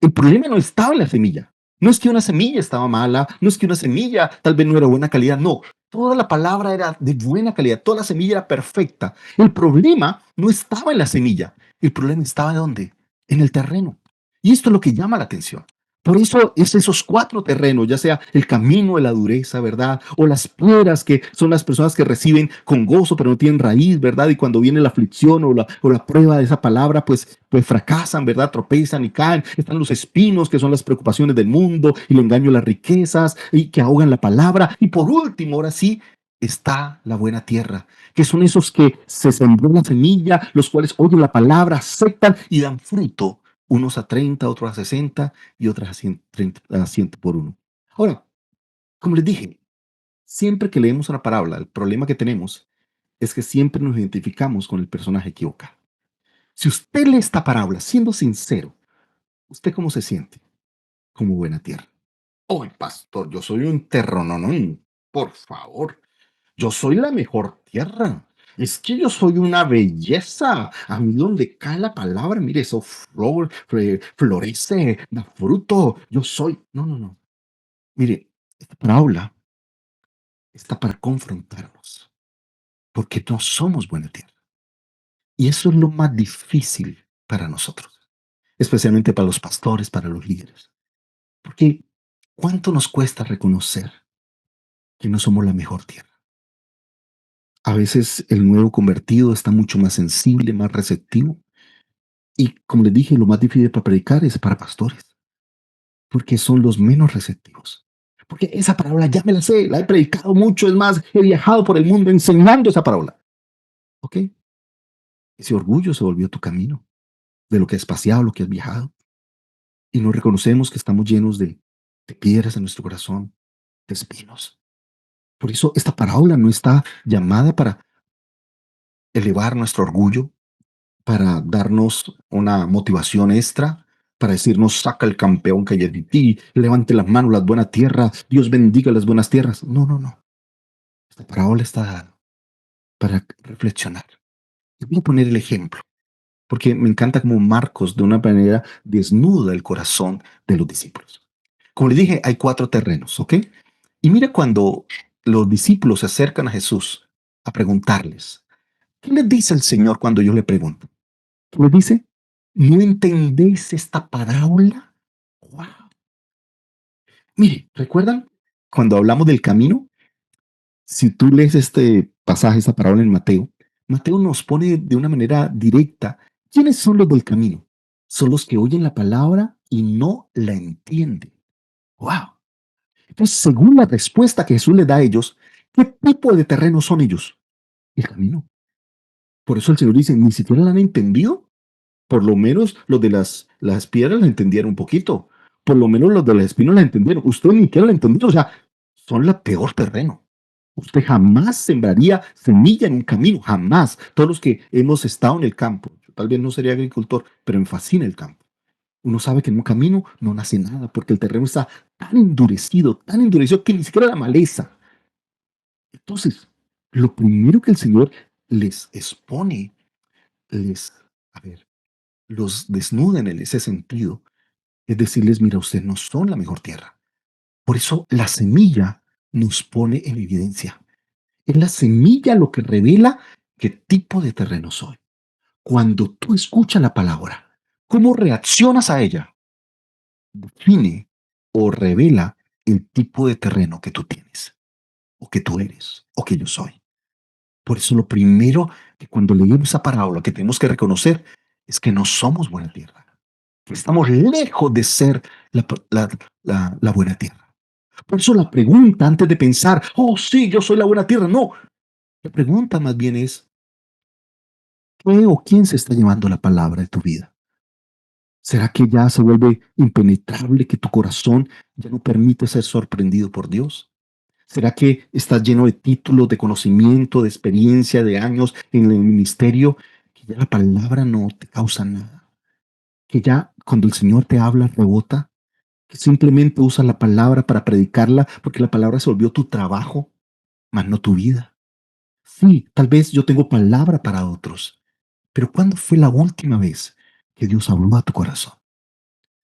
El problema no estaba en la semilla. No es que una semilla estaba mala, no es que una semilla tal vez no era de buena calidad, no. Toda la palabra era de buena calidad, toda la semilla era perfecta. El problema no estaba en la semilla, el problema estaba ¿en dónde? En el terreno. Y esto es lo que llama la atención. Por eso es esos cuatro terrenos, ya sea el camino de la dureza, ¿verdad? O las piedras que son las personas que reciben con gozo, pero no tienen raíz, ¿verdad? Y cuando viene la aflicción o la prueba de esa palabra, pues fracasan, ¿verdad? Tropezan y caen. Están los espinos, que son las preocupaciones del mundo, y el engaño de las riquezas, y que ahogan la palabra. Y por último, ahora sí, está la buena tierra, que son esos que se sembró la semilla, los cuales oyen la palabra, aceptan y dan fruto, unos a 30, otros a 60 y otras a 100, 30, a 100 por uno. Ahora, como les dije, siempre que leemos una parábola, el problema que tenemos es que siempre nos identificamos con el personaje equivocado. Si usted lee esta parábola siendo sincero, ¿usted cómo se siente? Como buena tierra. Hoy, pastor, yo soy un terrononón. Por favor, yo soy la mejor tierra. Es que yo soy una belleza. A mí donde cae la palabra, mire, eso florece, da fruto. Yo soy... No, no, no. Mire, esta parábola está para confrontarnos, porque no somos buena tierra. Y eso es lo más difícil para nosotros, especialmente para los pastores, para los líderes. Porque ¿cuánto nos cuesta reconocer que no somos la mejor tierra? A veces el nuevo convertido está mucho más sensible, más receptivo. Y como les dije, lo más difícil para predicar es para pastores, porque son los menos receptivos. Porque esa parábola ya me la sé, la he predicado mucho, es más, he viajado por el mundo enseñando esa parábola. ¿Ok? Ese orgullo se volvió tu camino, de lo que has paseado, lo que has viajado. Y no reconocemos que estamos llenos de piedras en nuestro corazón, de espinos. Por eso esta parábola no está llamada para elevar nuestro orgullo, para darnos una motivación extra, para decirnos, saca el campeón que hay de ti, levante las manos, las buenas tierras, Dios bendiga las buenas tierras. No, no, no. Esta parábola está para reflexionar. Y voy a poner el ejemplo. porque me encanta como Marcos de una manera desnuda el corazón de los discípulos. Como les dije, hay 4 terrenos, ¿ok? Y mira cuando los discípulos se acercan a Jesús a preguntarles, ¿qué les dice el Señor cuando ellos le preguntan? ¿Qué les dice? ¿No entendéis esta parábola? ¡Wow! Mire, ¿recuerdan cuando hablamos del camino? Si tú lees este pasaje, esta parábola en Mateo, Mateo nos pone de una manera directa quiénes son los del camino. Son los que oyen la palabra y no la entienden. ¡Wow! Entonces, según la respuesta que Jesús le da a ellos, ¿qué tipo de terreno son ellos? El camino. Por eso el Señor dice, ni siquiera la han entendido. Por lo menos los de las piedras la entendieron un poquito. Por lo menos los de las espinas la entendieron. Usted ni siquiera la entendió. O sea, son la peor terreno. Usted jamás sembraría semilla en un camino, jamás. Todos los que hemos estado en el campo, yo tal vez no sería agricultor, pero me fascina el campo. Uno sabe que en un camino no nace nada porque el terreno está tan endurecido que ni siquiera la maleza. Entonces, lo primero que el Señor les expone, les, a ver, los desnuda en ese sentido, es decirles, mira, ustedes no son la mejor tierra. Por eso la semilla nos pone en evidencia. Es la semilla lo que revela qué tipo de terreno soy. Cuando tú escuchas la palabra, ¿cómo reaccionas a ella? Define o revela el tipo de terreno que tú tienes, o que tú eres, o que yo soy. Por eso lo primero que cuando leemos esa parábola que tenemos que reconocer es que no somos buena tierra. Que estamos lejos de ser la buena tierra. Por eso la pregunta antes de pensar, oh sí, yo soy la buena tierra, no. La pregunta más bien es, ¿qué o quién se está llevando la palabra de tu vida? ¿Será que ya se vuelve impenetrable, que tu corazón ya no permite ser sorprendido por Dios? ¿Será que estás lleno de títulos, de conocimiento, de experiencia, de años en el ministerio, que ya la palabra no te causa nada? Que ya cuando el Señor te habla, rebota, que simplemente usas la palabra para predicarla porque la palabra se volvió tu trabajo, más no tu vida. Sí, tal vez yo tengo palabra para otros, pero ¿cuándo fue la última vez que Dios habló a tu corazón?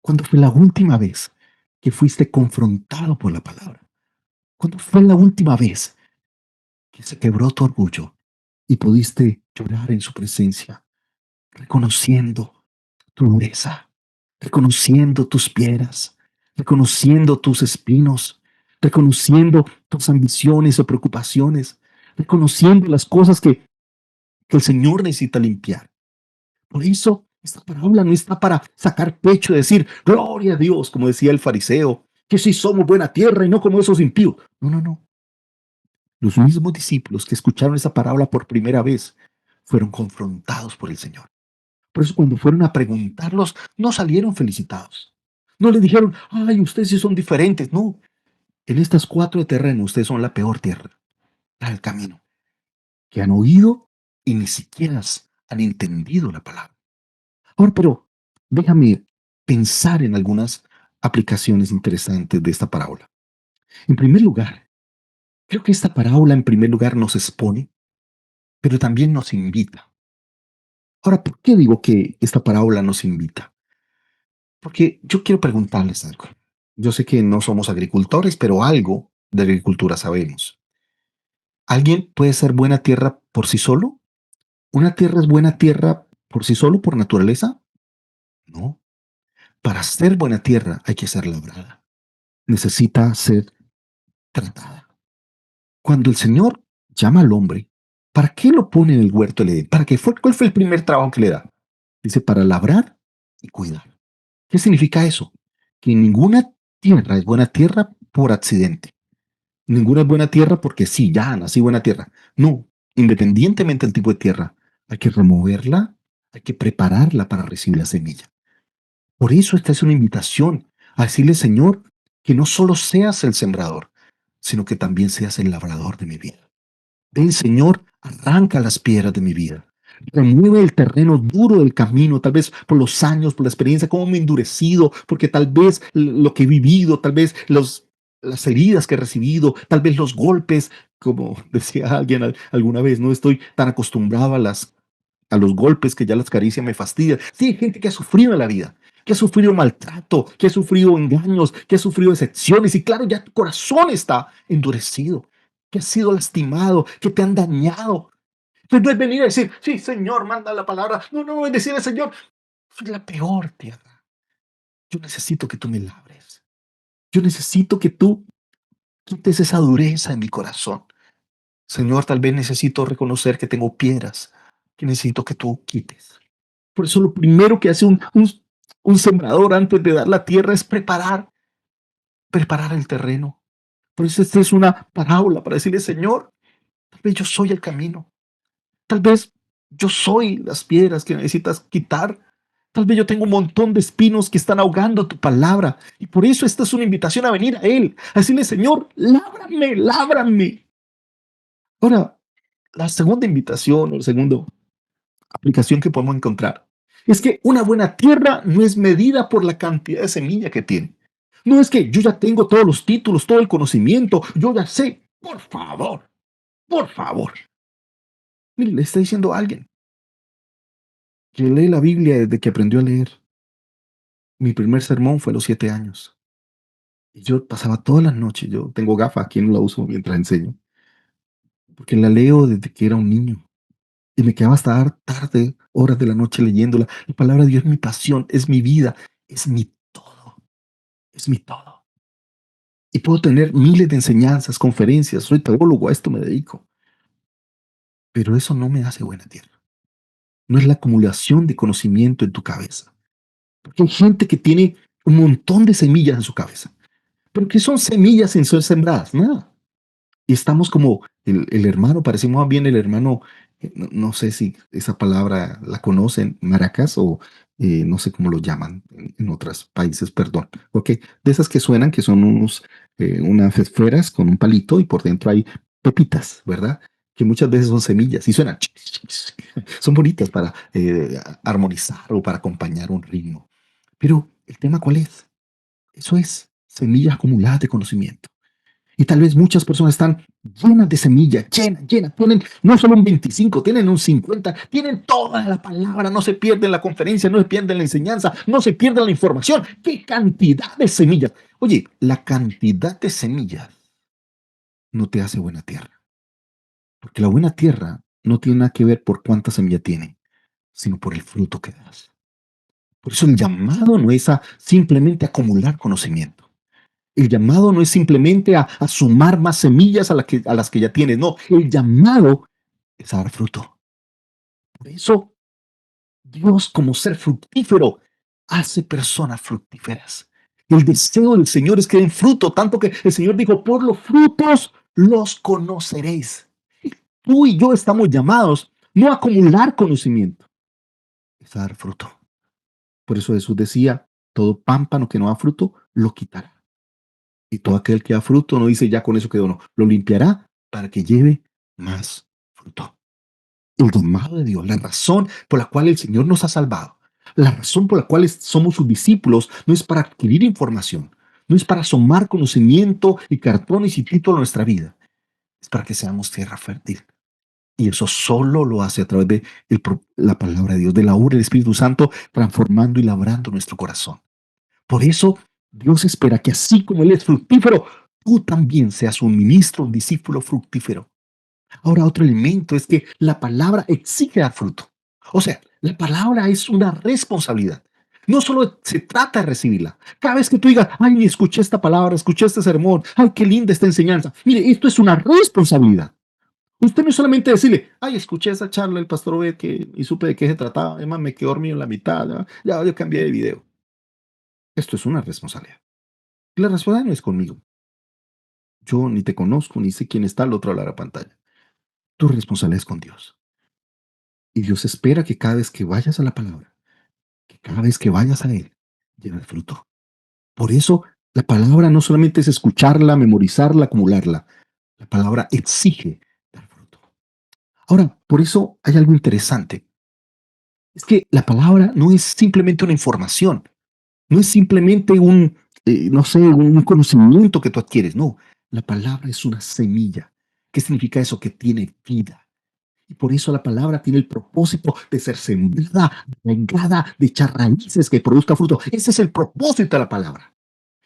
¿Cuándo fue la última vez que fuiste confrontado por la palabra? ¿Cuándo fue la última vez que se quebró tu orgullo y pudiste llorar en su presencia, reconociendo tu dureza, reconociendo tus piedras, reconociendo tus espinos, reconociendo tus ambiciones o preocupaciones, reconociendo las cosas que el Señor necesita limpiar? Por eso, esta parábola no está para sacar pecho y decir, gloria a Dios, como decía el fariseo, que sí somos buena tierra y no como esos impíos. No, no, no. Los mismos discípulos que escucharon esa parábola por primera vez fueron confrontados por el Señor. Por eso cuando fueron a preguntarlos, no salieron felicitados. No le dijeron, ay, ustedes sí son diferentes. No, en estas 4 de terreno, ustedes son la peor tierra, la del camino, que han oído y ni siquiera han entendido la palabra. Ahora, pero déjame pensar en algunas aplicaciones interesantes de esta parábola. En primer lugar, creo que esta parábola en primer lugar nos expone, pero también nos invita. Ahora, ¿por qué digo que esta parábola nos invita? Porque yo quiero preguntarles algo. Yo sé que no somos agricultores, pero algo de agricultura sabemos. ¿Alguien puede ser buena tierra por sí solo? ¿Una tierra es buena tierra por sí solo, por naturaleza? No. Para ser buena tierra hay que ser labrada. Necesita ser tratada. Cuando el Señor llama al hombre, ¿para qué lo pone en el huerto del Edén? ¿Cuál fue el primer trabajo que le da? Dice, para labrar y cuidar. ¿Qué significa eso? Que ninguna tierra es buena tierra por accidente. Ninguna es buena tierra porque sí, ya nací buena tierra. No, independientemente del tipo de tierra, hay que removerla, hay que prepararla para recibir la semilla. Por eso esta es una invitación a decirle, Señor, que no solo seas el sembrador, sino que también seas el labrador de mi vida. Ven, Señor, arranca las piedras de mi vida. Remueve el terreno duro del camino, tal vez por los años, por la experiencia, cómo me he endurecido, porque tal vez lo que he vivido, tal vez las heridas que he recibido, tal vez los golpes, como decía alguien alguna vez, no estoy tan acostumbrado a a los golpes, que ya las caricias me fastidian. Sí, hay gente que ha sufrido en la vida, que ha sufrido maltrato, que ha sufrido engaños, que ha sufrido decepciones. Y claro, ya tu corazón está endurecido, que has sido lastimado, que te han dañado. Entonces no es venir a decir, sí, Señor, manda la palabra. No, no, es decirle, Señor, soy la peor tierra. Yo necesito que tú me labres. Yo necesito que tú quites esa dureza en mi corazón. Señor, tal vez necesito reconocer que tengo piedras que necesito que tú quites. Por eso lo primero que hace un sembrador antes de dar la tierra es preparar el terreno. Por eso esta es una parábola para decirle, Señor, tal vez yo soy el camino. Tal vez yo soy las piedras que necesitas quitar. Tal vez yo tengo un montón de espinos que están ahogando tu palabra. Y por eso esta es una invitación a venir a Él. A decirle, Señor, lábrame, lábrame. Ahora, la segunda invitación o la segunda aplicación que podemos encontrar es que una buena tierra no es medida por la cantidad de semilla que tiene. No es que yo ya tengo todos los títulos, todo el conocimiento, yo ya sé. Por favor, por favor. Mire, le está diciendo a alguien que lee la Biblia desde que aprendió a leer. Mi primer sermón fue a los 7 años. Y yo pasaba todas las noches, yo tengo gafas, aquí no la uso mientras enseño, porque la leo desde que era un niño. Y me quedaba hasta tarde, horas de la noche leyéndola. La palabra de Dios es mi pasión, es mi vida, es mi todo, es mi todo. Y puedo tener miles de enseñanzas, conferencias, soy teólogo, a esto me dedico. Pero eso no me hace buena tierra. No es la acumulación de conocimiento en tu cabeza. Porque hay gente que tiene un montón de semillas en su cabeza. Pero ¿qué son semillas sin ser sembradas? Nada. Y estamos como el hermano, parecemos más bien el hermano, no, no sé si esa palabra la conocen, maracas, o no sé cómo lo llaman en otros países, perdón. Ok, de esas que suenan, que son unas esferas con un palito y por dentro hay pepitas, ¿verdad? Que muchas veces son semillas y suenan. Son bonitas para armonizar o para acompañar un ritmo. Pero el tema, ¿cuál es? Eso es semillas acumuladas de conocimiento. Y tal vez muchas personas están llenas de semillas, llenas. Tienen no solo un 25, tienen un 50, tienen toda la palabra, no se pierden la conferencia, no se pierden la enseñanza, no se pierden la información. ¡Qué cantidad de semillas! Oye, la cantidad de semillas no te hace buena tierra. Porque la buena tierra no tiene nada que ver por cuánta semilla tiene, sino por el fruto que das. Por eso el llamado no es a simplemente acumular conocimiento. El llamado no es simplemente a sumar más semillas a las que ya tienes. No, el llamado es a dar fruto. Por eso Dios, como ser fructífero, hace personas fructíferas. El deseo del Señor es que den fruto, tanto que el Señor dijo, por los frutos los conoceréis. Tú y yo estamos llamados no a acumular conocimiento, es a dar fruto. Por eso Jesús decía, todo pámpano que no da fruto, lo quitará. Y todo aquel que da fruto no dice ya con eso quedó, no, lo limpiará para que lleve más fruto. El llamado de Dios, la razón por la cual el Señor nos ha salvado, la razón por la cual somos sus discípulos, no es para adquirir información, no es para asomar conocimiento y cartones y títulos a nuestra vida, es para que seamos tierra fértil. Y eso solo lo hace a través de la palabra de Dios, de la obra del Espíritu Santo, transformando y labrando nuestro corazón. Por eso Dios espera que así como Él es fructífero, tú también seas un ministro, un discípulo fructífero. Ahora, otro elemento es que la palabra exige dar fruto. O sea, la palabra es una responsabilidad. No solo se trata de recibirla. Cada vez que tú digas, ay, escuché esta palabra, escuché este sermón, ay, qué linda esta enseñanza. Mire, esto es una responsabilidad. Usted no es solamente decirle, ay, escuché esa charla del pastor Obed y supe de qué se trataba. Además, me quedé dormido en la mitad. Ya yo cambié de video. Esto es una responsabilidad. Y la responsabilidad no es conmigo. Yo ni te conozco, ni sé quién está al otro lado de la pantalla. Tu responsabilidad es con Dios. Y Dios espera que cada vez que vayas a la palabra, que cada vez que vayas a Él, lleves fruto. Por eso, la palabra no solamente es escucharla, memorizarla, acumularla. La palabra exige dar fruto. Ahora, por eso hay algo interesante. Es que la palabra no es simplemente una información. No es simplemente no sé, un conocimiento que tú adquieres. No, la palabra es una semilla. ¿Qué significa eso? Que tiene vida. Y por eso la palabra tiene el propósito de ser sembrada, regada, de echar raíces que produzca fruto. Ese es el propósito de la palabra.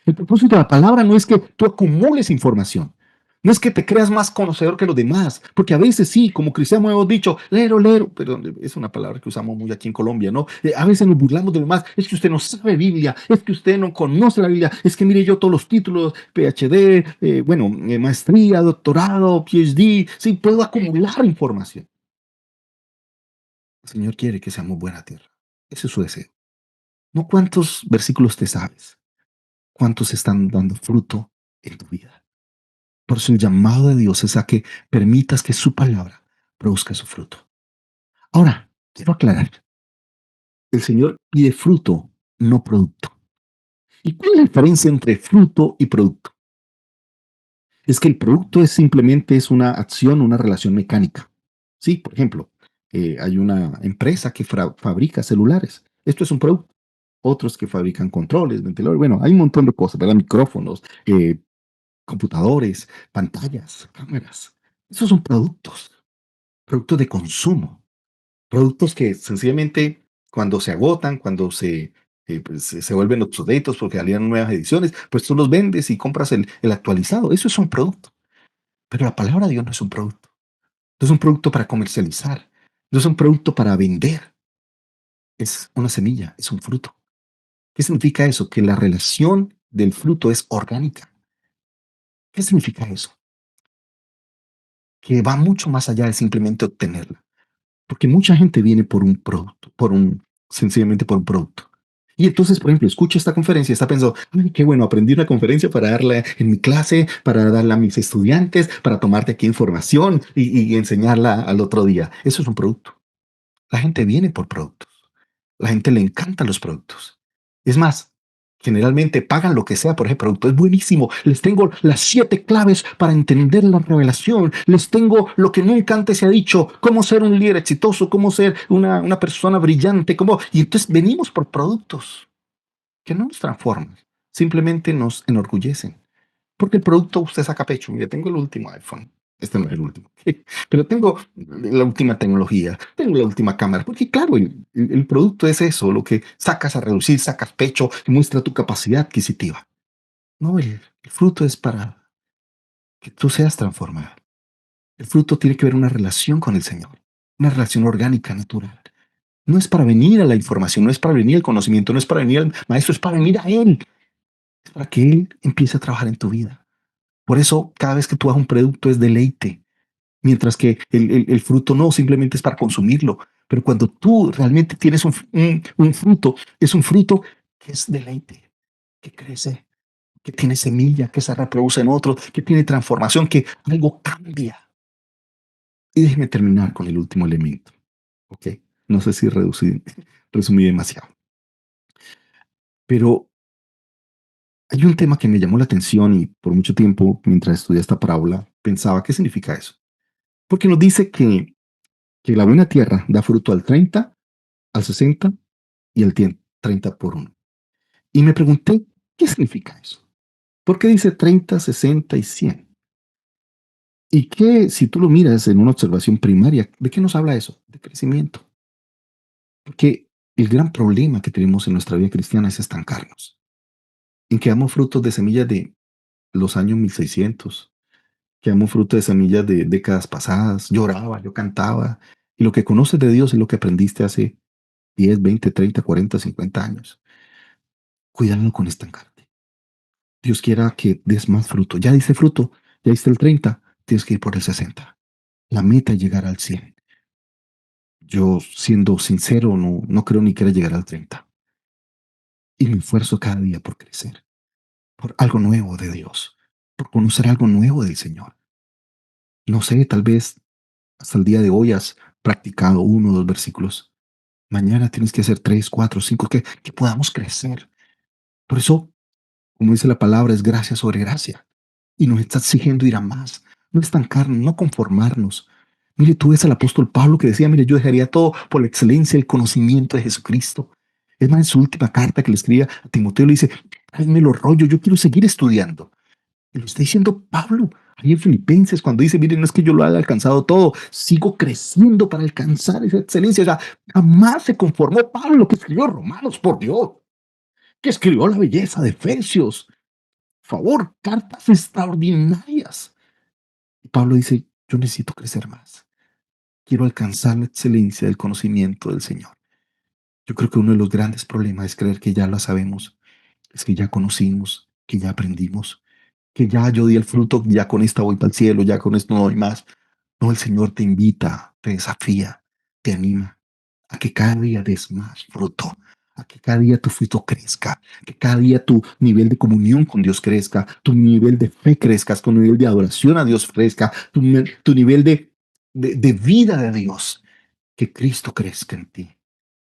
El propósito de la palabra no es que tú acumules información. No es que te creas más conocedor que los demás, porque a veces sí, como cristianos hemos dicho, lero, lero, pero es una palabra que usamos muy aquí en Colombia, ¿no? A veces nos burlamos de los demás, es que usted no sabe Biblia, es que usted no conoce la Biblia, es que mire yo todos los títulos, PhD, maestría, doctorado, PhD, sí, puedo acumular información. El Señor quiere que seamos buena tierra. Ese es su deseo. No cuántos versículos te sabes, cuántos están dando fruto en tu vida. Por eso el llamado de Dios es a que permitas que su palabra produzca su fruto. Ahora, quiero aclarar, el Señor pide fruto, no producto. ¿Y cuál es la diferencia entre fruto y producto? Es que el producto es una acción, una relación mecánica. Sí, por ejemplo, hay una empresa que fabrica celulares. Esto es un producto. Otros que fabrican controles, ventiladores. Bueno, hay un montón de cosas, ¿verdad? Micrófonos, computadores, pantallas, cámaras. Esos son productos, productos de consumo, productos que sencillamente cuando se agotan, cuando se vuelven obsoletos porque salían nuevas ediciones, pues tú los vendes y compras el actualizado. Eso es un producto. Pero la palabra de Dios no es un producto. No es un producto para comercializar. No es un producto para vender. Es una semilla, es un fruto. ¿Qué significa eso? Que la relación del fruto es orgánica. ¿Qué significa eso? Que va mucho más allá de simplemente obtenerla. Porque mucha gente viene por un producto, sencillamente por un producto. Y entonces, por ejemplo, escucha esta conferencia y está pensando, ay, qué bueno, aprendí una conferencia para darla en mi clase, para darla a mis estudiantes, para tomarte aquí información y enseñarla al otro día. Eso es un producto. La gente viene por productos. La gente le encantan los productos. Es más, generalmente pagan lo que sea por ese producto. Es buenísimo. Les tengo las 7 claves para entender la revelación. Les tengo lo que nunca antes se ha dicho. Cómo ser un líder exitoso, cómo ser una persona brillante. Y entonces venimos por productos que no nos transforman. Simplemente nos enorgullecen. Porque el producto usted saca pecho. Mire, tengo el último iPhone. Este no es el último. Pero tengo la última tecnología, tengo la última cámara. Porque claro, el producto es eso, lo que sacas a reducir, sacas pecho y muestra tu capacidad adquisitiva. No, el fruto es para que tú seas transformado. El fruto tiene que ver una relación con el Señor, una relación orgánica, natural. No es para venir a la información, no es para venir al conocimiento, no es para venir al maestro, es para venir a Él. Es para que Él empiece a trabajar en tu vida. Por eso, cada vez que tú hagas un producto es deleite, mientras que el fruto no simplemente es para consumirlo. Pero cuando tú realmente tienes un fruto, es un fruto que es deleite, que crece, que tiene semilla, que se reproduce en otro, que tiene transformación, que algo cambia. Y déjeme terminar con el último elemento. ¿Ok? No sé si resumí demasiado. Pero hay un tema que me llamó la atención y por mucho tiempo, mientras estudié esta parábola, pensaba, ¿qué significa eso? Porque nos dice que la buena tierra da fruto al 30, al 60 y al 30 por uno. Y me pregunté, ¿qué significa eso? ¿Por qué dice 30, 60 y 100? Y que si tú lo miras en una observación primaria, ¿de qué nos habla eso? De crecimiento. Porque el gran problema que tenemos en nuestra vida cristiana es estancarnos. En que damos frutos de semillas de los años 1600, que damos frutos de semillas de décadas pasadas. Lloraba, yo cantaba. Y lo que conoces de Dios es lo que aprendiste hace 10, 20, 30, 40, 50 años. Cuidado con estancarte. Dios quiera que des más fruto. Ya diste fruto, ya diste el 30, tienes que ir por el 60. La meta es llegar al 100. Yo, siendo sincero, no creo ni quiera llegar al 30. Y me esfuerzo cada día por crecer, por algo nuevo de Dios, por conocer algo nuevo del Señor. No sé, tal vez hasta el día de hoy has practicado 1 o 2 versículos. Mañana tienes que hacer 3, 4, 5, que podamos crecer. Por eso, como dice la palabra, es gracia sobre gracia. Y nos está exigiendo ir a más, no estancarnos, no conformarnos. Mire, tú ves al apóstol Pablo que decía, mire, yo dejaría todo por la excelencia, el conocimiento de Jesucristo. Es más, en su última carta que le escribía a Timoteo, le dice, tráeme los rollos, yo quiero seguir estudiando. Y lo está diciendo Pablo, Ahí en Filipenses, cuando dice, miren, no es que yo lo haya alcanzado todo, sigo creciendo para alcanzar esa excelencia. O sea, jamás se conformó Pablo, que escribió Romanos, por Dios, que escribió la belleza de Efesios. Por favor, cartas extraordinarias. Y Pablo dice, yo necesito crecer más. Quiero alcanzar la excelencia del conocimiento del Señor. Yo creo que uno de los grandes problemas es creer que ya lo sabemos, es que ya conocimos, que ya aprendimos, que ya yo di el fruto, ya con esta voy para el cielo, ya con esto no doy más. No, el Señor te invita, te desafía, te anima a que cada día des más fruto, a que cada día tu fruto crezca, que cada día tu nivel de comunión con Dios crezca, tu nivel de fe crezca, tu nivel de adoración a Dios crezca, tu nivel de vida de Dios, que Cristo crezca en ti,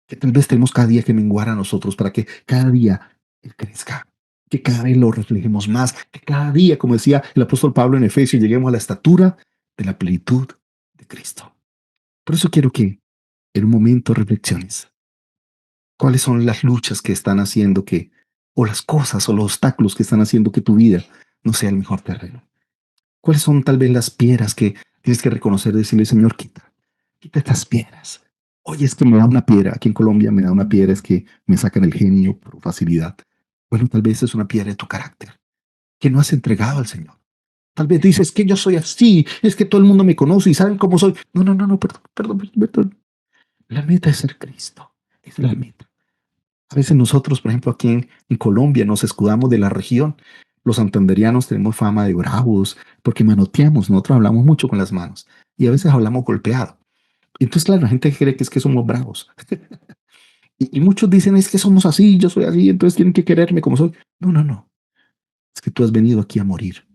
que tal vez tenemos cada día que menguar a nosotros para que cada día Él crezca, que cada vez lo reflejemos más, que cada día, como decía el apóstol Pablo en Efesios, lleguemos a la estatura de la plenitud de Cristo. Por eso quiero que en un momento reflexiones. ¿Cuáles son las luchas que están haciendo que, o las cosas o los obstáculos que están haciendo que tu vida no sea el mejor terreno? ¿Cuáles son tal vez las piedras que tienes que reconocer y decirle, Señor, quita estas piedras? Oye, es que me da una piedra, aquí en Colombia me da una piedra, es que me sacan el genio por facilidad. Bueno, tal vez es una piedra de tu carácter, que no has entregado al Señor. Tal vez dices que yo soy así, es que todo el mundo me conoce y saben cómo soy. No, no, no, no, perdón, perdón, perdón, perdón. La meta es ser Cristo, es la meta. A veces nosotros, por ejemplo, aquí en Colombia nos escudamos de la región. Los santanderianos tenemos fama de bravos porque manoteamos, nosotros hablamos mucho con las manos y a veces hablamos golpeado. Entonces, claro, la gente cree que es que somos bravos. Y muchos dicen, es que somos así, yo soy así, entonces tienen que quererme como soy. No, no, no. Es que tú has venido aquí a morir.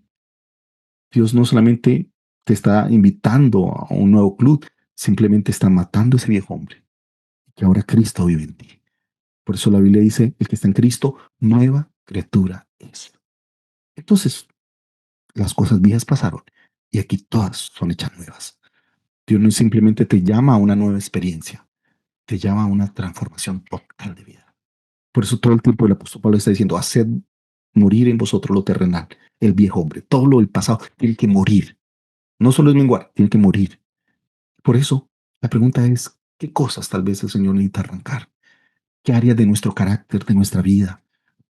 Dios no solamente te está invitando a un nuevo club, simplemente está matando a ese viejo hombre, que ahora Cristo vive en ti. Por eso la Biblia dice, el que está en Cristo, nueva criatura es. Entonces, las cosas viejas pasaron y aquí todas son hechas nuevas. Dios no simplemente te llama a una nueva experiencia, te llama a una transformación total de vida. Por eso todo el tiempo el apóstol Pablo está diciendo, haced morir en vosotros lo terrenal, el viejo hombre, todo lo del pasado tiene que morir. No solo es menguar, tiene que morir. Por eso, la pregunta es, ¿qué cosas tal vez el Señor necesita arrancar? ¿Qué áreas de nuestro carácter, de nuestra vida,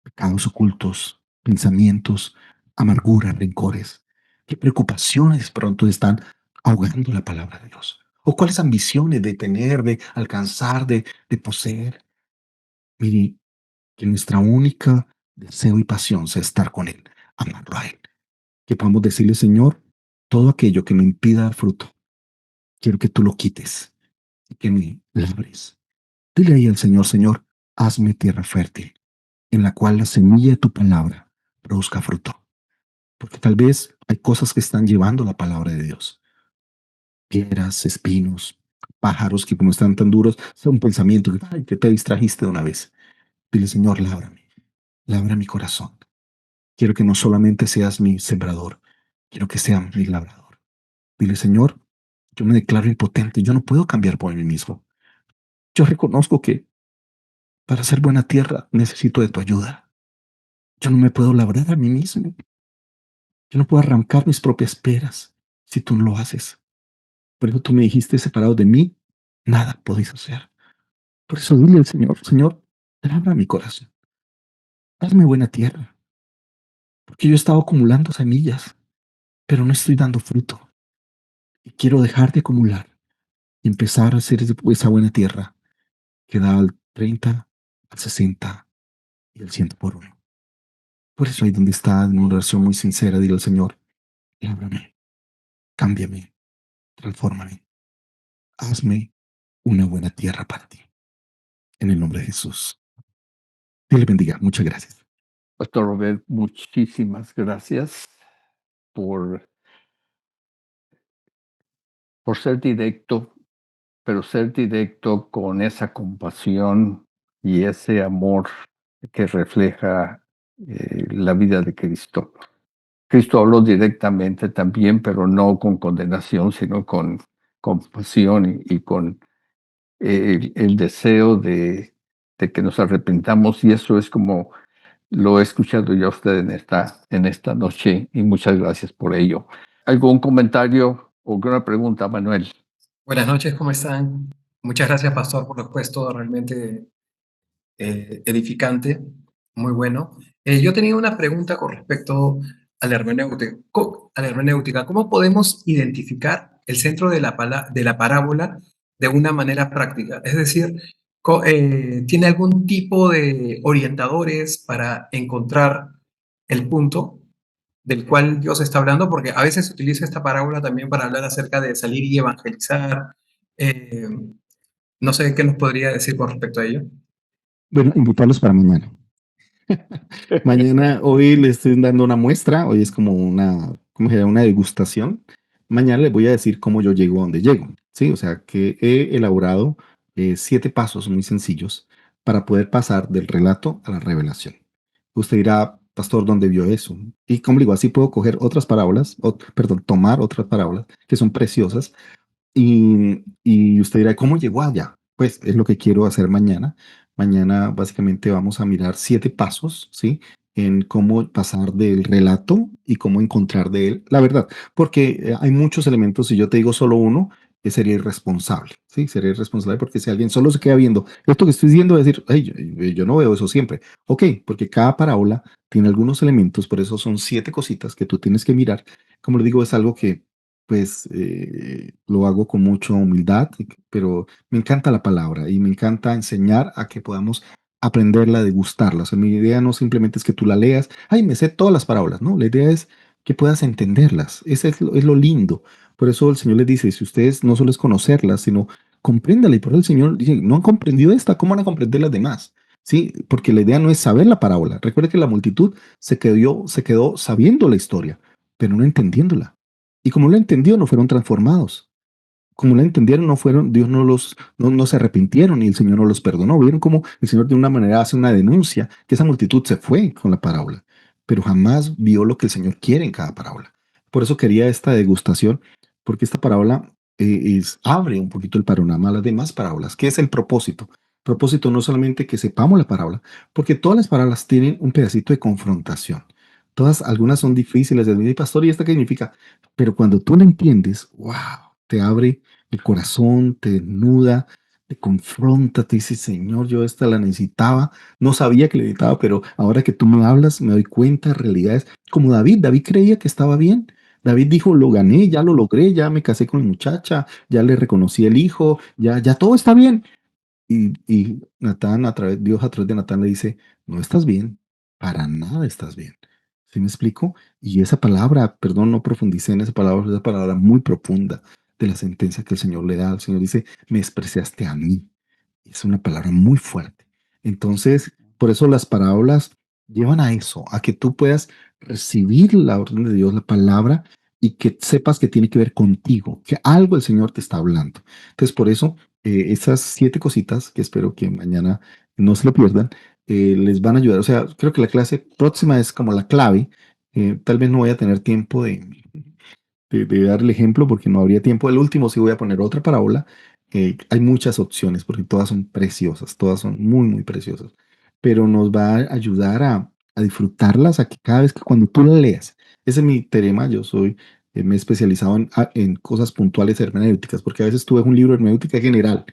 pecados ocultos, pensamientos, amargura, rencores? ¿Qué preocupaciones pronto están ahogando la palabra de Dios? ¿O cuáles ambiciones de tener, de alcanzar, de poseer? Mire, que nuestra única deseo y pasión sea estar con Él, amarlo a Él. Que podamos decirle, Señor, todo aquello que me impida dar fruto, quiero que tú lo quites y que me labres. Dile ahí al Señor, Señor, hazme tierra fértil, en la cual la semilla de tu palabra produzca fruto. Porque tal vez hay cosas que están llevando la palabra de Dios. Piedras, espinos, pájaros que como están tan duros, sea un pensamiento que, ay, que te distrajiste de una vez. Dile, Señor, lábrame, labra mi corazón. Quiero que no solamente seas mi sembrador, quiero que seas mi labrador. Dile, Señor, yo me declaro impotente, yo no puedo cambiar por mí mismo. Yo reconozco que para ser buena tierra necesito de tu ayuda. Yo no me puedo labrar a mí mismo. Yo no puedo arrancar mis propias peras si tú no lo haces. Por eso tú me dijiste, separado de mí, nada podéis hacer. Por eso dile al Señor, Señor, labra mi corazón. Hazme buena tierra. Porque yo he estado acumulando semillas, pero no estoy dando fruto. Y quiero dejar de acumular y empezar a hacer esa buena tierra que da al 30, al 60 y al 100 por uno. Por eso ahí donde está, en una oración muy sincera, dile al Señor, lábrame, cámbiame, transfórmame, hazme una buena tierra para ti. En el nombre de Jesús. Dios le bendiga. Muchas gracias. Pastor Robert, muchísimas gracias por, por ser directo, pero ser directo con esa compasión y ese amor que refleja la vida de Cristo. Cristo habló directamente también, pero no con condenación, sino con compasión y con el deseo de que nos arrepentamos, y eso es como Lo he escuchado yo a usted en esta noche y muchas gracias por ello. ¿Algún comentario o alguna pregunta, Manuel? Buenas noches, ¿cómo están? Muchas gracias, pastor, por lo expuesto, realmente edificante, muy bueno. Yo tenía una pregunta con respecto a la hermenéutica. ¿Cómo podemos identificar el centro de de la parábola de una manera práctica? Es decir, ¿tiene algún tipo de orientadores para encontrar el punto del cual Dios está hablando? Porque a veces se utiliza esta parábola también para hablar acerca de salir y evangelizar. Eh, no sé qué nos podría decir con respecto a ello. Bueno, invitarlos para mañana. Mañana, hoy les estoy dando una muestra, hoy es como una, ¿cómo se llama? Una degustación. Mañana les voy a decir cómo yo llego a donde llego, ¿sí? O sea, que he elaborado 7 pasos muy sencillos para poder pasar del relato a la revelación. Usted dirá, pastor, ¿dónde vio eso? Y como digo, así puedo coger otras parábolas, perdón, tomar otras parábolas que son preciosas y usted dirá, ¿cómo llegó allá? Pues es lo que quiero hacer mañana. Mañana básicamente vamos a mirar 7 pasos, ¿sí? En cómo pasar del relato y cómo encontrar de él la verdad. Porque hay muchos elementos, si yo te digo solo uno, que sería irresponsable, ¿sí? Sería irresponsable porque si alguien solo se queda viendo esto que estoy diciendo, decir, "Ay, yo no veo eso siempre". Ok, porque cada parábola tiene algunos elementos, por eso son 7 cositas que tú tienes que mirar. Como le digo, es algo que pues lo hago con mucha humildad, pero me encanta la palabra y me encanta enseñar a que podamos aprenderla, degustarla. O sea, mi idea no simplemente es que tú la leas, ay, me sé todas las parábolas, no, la idea es que puedas entenderlas. Ese es lo lindo. Por eso el Señor les dice, si ustedes no solo es conocerlas, sino compréndala. Y por eso el Señor dice, no han comprendido esta, ¿cómo van a comprender las demás? Sí, porque la idea no es saber la parábola. Recuerde que la multitud se quedó sabiendo la historia, pero no entendiéndola. Y como lo entendió, no fueron transformados. Como lo entendieron, no fueron, Dios no se arrepintieron y el Señor no los perdonó. Vieron cómo el Señor de una manera hace una denuncia, que esa multitud se fue con la parábola, pero jamás vio lo que el Señor quiere en cada parábola. Por eso quería esta degustación, porque esta parábola abre un poquito el panorama a las demás parábolas. ¿Qué es el propósito? Propósito no solamente que sepamos la parábola, porque todas las parábolas tienen un pedacito de confrontación. Todas, algunas son difíciles de decir, pastor, ¿y esta qué significa? Pero cuando tú la entiendes, wow, te abre el corazón, te desnuda, te confronta, te dice, Señor, yo esta la necesitaba, no sabía que la necesitaba, pero ahora que tú me hablas, me doy cuenta de realidades. Como David creía que estaba bien. David dijo, lo gané, ya lo logré, ya me casé con la muchacha, ya le reconocí el hijo, ya todo está bien. Y Dios a través de Natán le dice, no estás bien, para nada estás bien. ¿Sí me explico? Y esa palabra, perdón, no profundicé en esa palabra muy profunda de la sentencia que el Señor le da. El Señor dice, me despreciaste a mí. Es una palabra muy fuerte. Entonces, por eso las parábolas llevan a eso, a que tú puedas recibir la orden de Dios, la palabra, y que sepas que tiene que ver contigo, que algo el Señor te está hablando. Entonces, por eso, esas 7 cositas, que espero que mañana no se lo pierdan, les van a ayudar. O sea, creo que la clase próxima es como la clave. Tal vez no voy a tener tiempo de dar el ejemplo porque no habría tiempo. El último sí voy a poner otra parábola. Hay muchas opciones porque todas son preciosas, todas son muy, muy preciosas, pero nos va a ayudar a disfrutarlas, a que cada vez que cuando tú la leas, ese es mi tema, yo soy, me he especializado en cosas puntuales hermenéuticas, porque a veces tú ves un libro de hermenéutica general,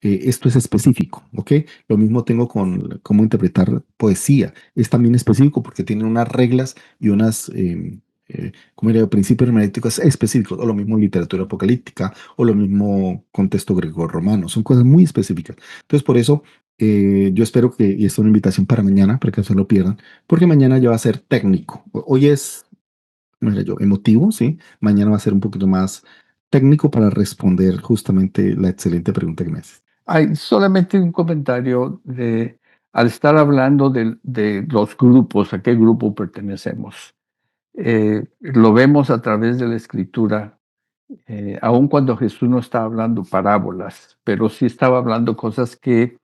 esto es específico, ¿ok? Lo mismo tengo con cómo interpretar poesía, es también específico porque tiene unas reglas y unas como diría, principios hermenéuticos específicos, o lo mismo literatura apocalíptica, o lo mismo contexto greco-romano, son cosas muy específicas. Entonces, por eso yo espero que, y esta es una invitación para mañana, para que no se lo pierdan, porque mañana ya va a ser técnico. Hoy es, no sé yo, emotivo, ¿sí? Mañana va a ser un poquito más técnico para responder justamente la excelente pregunta que me haces. Hay solamente un comentario al estar hablando de los grupos, a qué grupo pertenecemos. Lo vemos a través de la escritura, aun cuando Jesús no estaba hablando parábolas, pero sí estaba hablando cosas que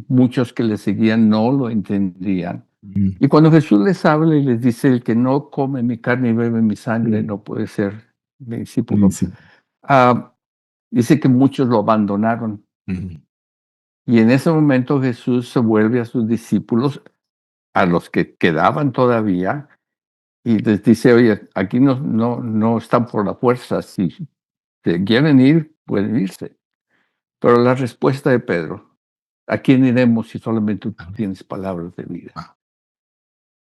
muchos que le seguían no lo entendían. Mm, Y cuando Jesús les habla y les dice, el que no come mi carne y bebe mi sangre mm, no puede ser mi sí, discípulo, sí. ah, dice que muchos lo abandonaron. Mm, Y en ese momento Jesús se vuelve a sus discípulos a los que quedaban todavía y les dice: "Oye, aquí no están por la fuerza, si se quieren ir, pueden irse". Pero la respuesta de Pedro: "¿A quién iremos si solamente tú Amén. tienes palabras de vida?". Wow.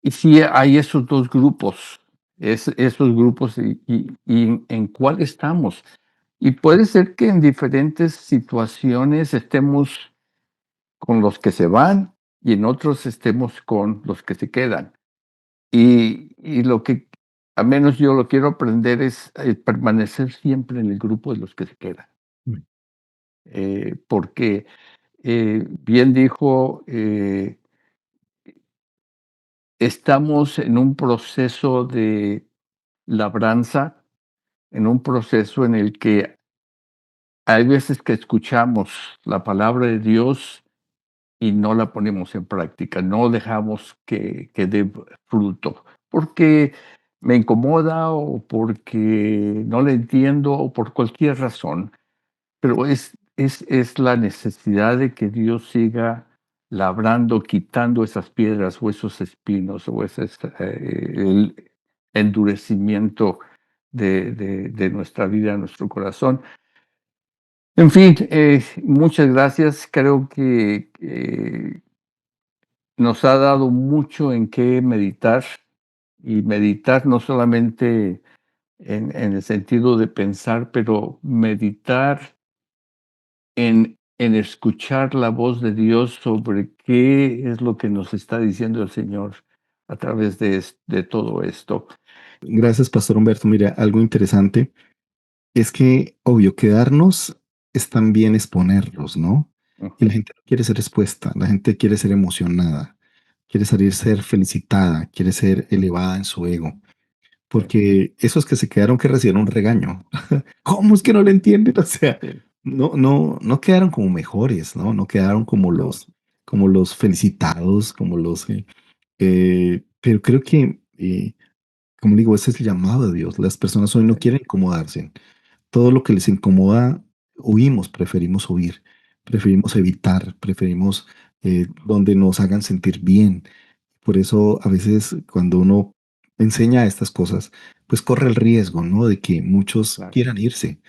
Y sí hay esos 2 grupos, esos grupos y en cuál estamos. Y puede ser que en diferentes situaciones estemos con los que se van y en otros estemos con los que se quedan. Y lo que, al menos yo lo quiero aprender es, permanecer siempre en el grupo de los que se quedan. Porque, bien dijo, estamos en un proceso de labranza, en un proceso en el que hay veces que escuchamos la palabra de Dios y no la ponemos en práctica, no dejamos que dé fruto, porque me incomoda o porque no la entiendo o por cualquier razón. Pero es la necesidad de que Dios siga labrando, quitando esas piedras o esos espinos o ese, el endurecimiento de nuestra vida, nuestro corazón. En fin, muchas gracias. Creo que, nos ha dado mucho en qué meditar, y meditar no solamente en el sentido de pensar, pero meditar en escuchar la voz de Dios sobre qué es lo que nos está diciendo el Señor a través de todo esto. Gracias, Pastor Humberto. Mira, algo interesante es que, obvio, quedarnos es también exponernos, ¿no? Y la Ujú, gente no quiere ser expuesta, la gente quiere ser emocionada, quiere salir ser felicitada, quiere ser elevada en su ego, sí, porque esos que se quedaron que recibieron un regaño. ¿Cómo es que no lo entienden? O sea, sí, no quedaron como mejores, ¿no? No quedaron no, como los felicitados, como pero creo que, como digo, ese es el llamado de Dios. Las personas hoy no sí, quieren incomodarse. Todo lo que les incomoda, huimos, preferimos huir, preferimos evitar, preferimos donde nos hagan sentir bien. Por eso a veces cuando uno enseña estas cosas, pues corre el riesgo, ¿no? De que muchos claro, quieran irse,